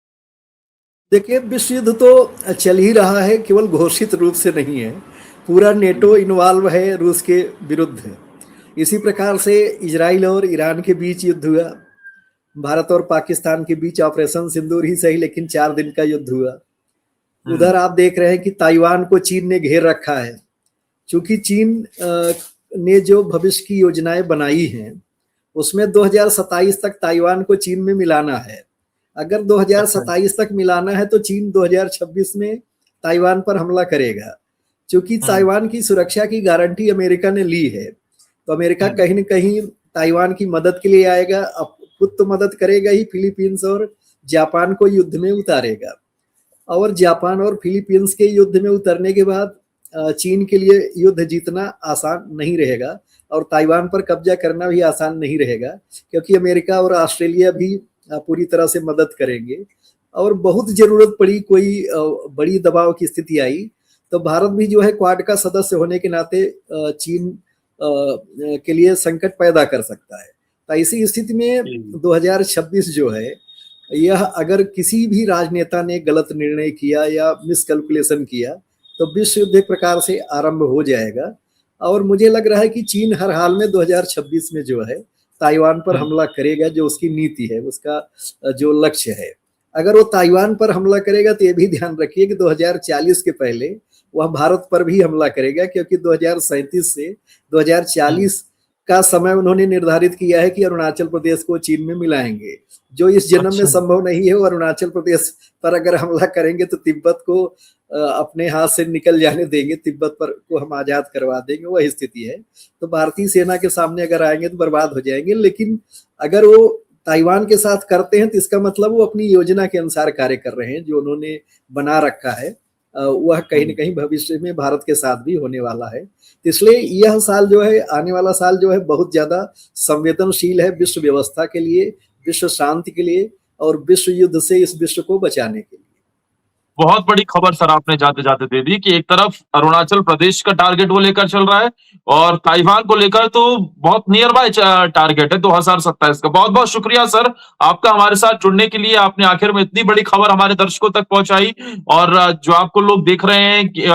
देखिए, विश्व युद्ध तो चल ही रहा है, केवल घोषित रूप से नहीं है। पूरा नेटो इन्वॉल्व है रूस के विरुद्ध। इसी प्रकार से इजराइल और ईरान के बीच युद्ध हुआ। भारत और पाकिस्तान के बीच ऑपरेशन सिंदूर ही सही लेकिन 4 दिन का युद्ध हुआ। हुँ, उधर आप देख रहे हैं कि ताइवान को चीन ने घेर रखा है। चूंकि चीन ने जो भविष्य की योजनाएं बनाई हैं उसमें 2027 तक ताइवान को चीन में मिलाना है। अगर अच्छा। 2027 तक मिलाना है तो चीन 2026 में ताइवान पर हमला करेगा। चूंकि हुँ, ताइवान की सुरक्षा की गारंटी अमेरिका ने ली है तो अमेरिका हुँ, कहीं न कहीं ताइवान की मदद के लिए आएगा। अब खुद तो मदद करेगा ही, फिलीपींस और जापान को युद्ध में उतारेगा और जापान और फिलीपींस के युद्ध में उतरने के बाद चीन के लिए युद्ध जीतना आसान नहीं रहेगा और ताइवान पर कब्जा करना भी आसान नहीं रहेगा, क्योंकि अमेरिका और ऑस्ट्रेलिया भी पूरी तरह से मदद करेंगे और बहुत ज़रूरत पड़ी, कोई बड़ी दबाव की स्थिति आई तो भारत भी जो है क्वाड का सदस्य होने के नाते चीन के लिए संकट पैदा कर सकता है। तो ऐसी स्थिति में जी। 2026 जो है यह अगर किसी भी राजनेता ने गलत निर्णय किया या मिसकैलकुलेशन किया तो विश्व युद्ध एक प्रकार से आरंभ हो जाएगा और मुझे लग रहा है कि चीन हर हाल में 2026 में जो है ताइवान पर हुँ, हमला करेगा, जो उसकी नीति है, उसका जो लक्ष्य है। अगर वो ताइवान पर हमला करेगा तो ये भी ध्यान रखिए कि 2040 के पहले वह भारत पर भी हमला करेगा, क्योंकि 2037 से हुँ, 2040 का समय उन्होंने निर्धारित किया है कि अरुणाचल प्रदेश को चीन में मिलाएंगे। जो इस जन्म में अच्छा। संभव नहीं है वो अरुणाचल प्रदेश पर अगर हमला करेंगे तो तिब्बत को अपने हाथ से निकल जाने देंगे, तिब्बत पर को हम आज़ाद करवा देंगे, वही स्थिति है। तो भारतीय सेना के सामने अगर आएँगे तो बर्बाद हो जाएँगे, लेकिन अगर वो ताइवान के साथ करते हैं तो इसका मतलब वो अपनी योजना के अनुसार कार्य कर रहे हैं, जो उन्होंने बना रखा है वह कहीं न हुँ। कहीं भविष्य में भारत के साथ भी होने वाला है। तो इसलिए यह साल जो है, आने वाला साल जो है बहुत ज़्यादा संवेदनशील है विश्व व्यवस्था के लिए, विश्व शांति के लिए और विश्व युद्ध से इस विश्व को बचाने के लिए। बहुत बड़ी खबर सर आपने जाते-जाते दे दी कि एक तरफ अरुणाचल प्रदेश का टारगेट वो लेकर चल रहा है और ताइवान को लेकर तो बहुत नियर बाय टारगेट है 2027 का। बहुत-बहुत शुक्रिया सर आपका हमारे साथ जुड़ने के लिए। आपने आखिर में इतनी बड़ी खबर हमारे दर्शकों तक पहुँचाई और जो आपको लोग देख रहे हैं कि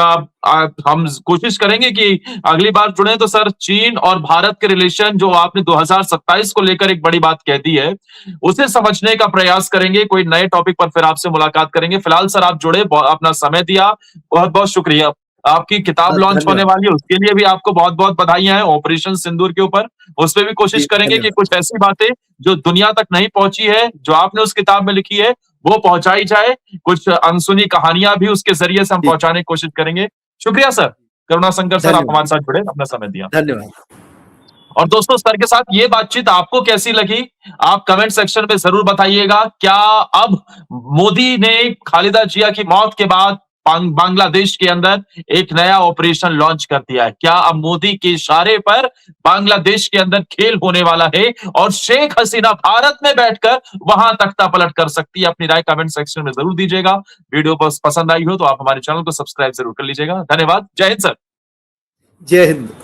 हम कोशिश करेंगे कि अगली बार जुड़े तो सर चीन और भारत के रिलेशन जो आपने 2027 को लेकर एक बड़ी बात कह दी है, उसे समझने का प्रयास करेंगे। कोई नए टॉपिक पर फिर आपसे मुलाकात करेंगे। फिलहाल सर आप जुड़े, अपना समय दिया, बहुत-बहुत शुक्रिया। आपकी किताब लॉन्च होने धन्यवाद। वाली है, उसके लिए भी आपको बहुत-बहुत बधाइयाँ हैं, ऑपरेशन सिंदूर के ऊपर। उसपे भी जी, कोशिश करेंगे कि धन्यवाद। कुछ ऐसी बातें जो दुनिया तक नहीं पहुँची है, जो आपने उस किताब में लिखी है, वो पहुँचाई जाए। कुछ अनसुनी कहानियाँ भी उसके ज़रिए से हम जी, पहुँचाने की कोशिश करेंगे। शुक्रिया सर। करुणाशंकर सर आप धन्यवाद। हमारे साथ जुड़े, अपना समय दिया। धन्यवाद। और दोस्तों सर के साथ ये बातचीत आपको कैसी लगी? आप कमेंट सेक्शन में ज़रूर बताइएगा। क्या अब मोदी ने खालिदा जिया की मौत के बाद बांग्लादेश के अंदर एक नया ऑपरेशन लॉन्च कर दिया है। क्या अब मोदी के इशारे पर बांग्लादेश के अंदर खेल होने वाला है और शेख हसीना भारत में बैठकर वहां तख्ता पलट कर सकती है? अपनी राय कमेंट सेक्शन में जरूर दीजिएगा। वीडियो पसंद आई हो तो आप हमारे चैनल को सब्सक्राइब जरूर कर लीजिएगा। धन्यवाद। जय हिंद सर। जय हिंद।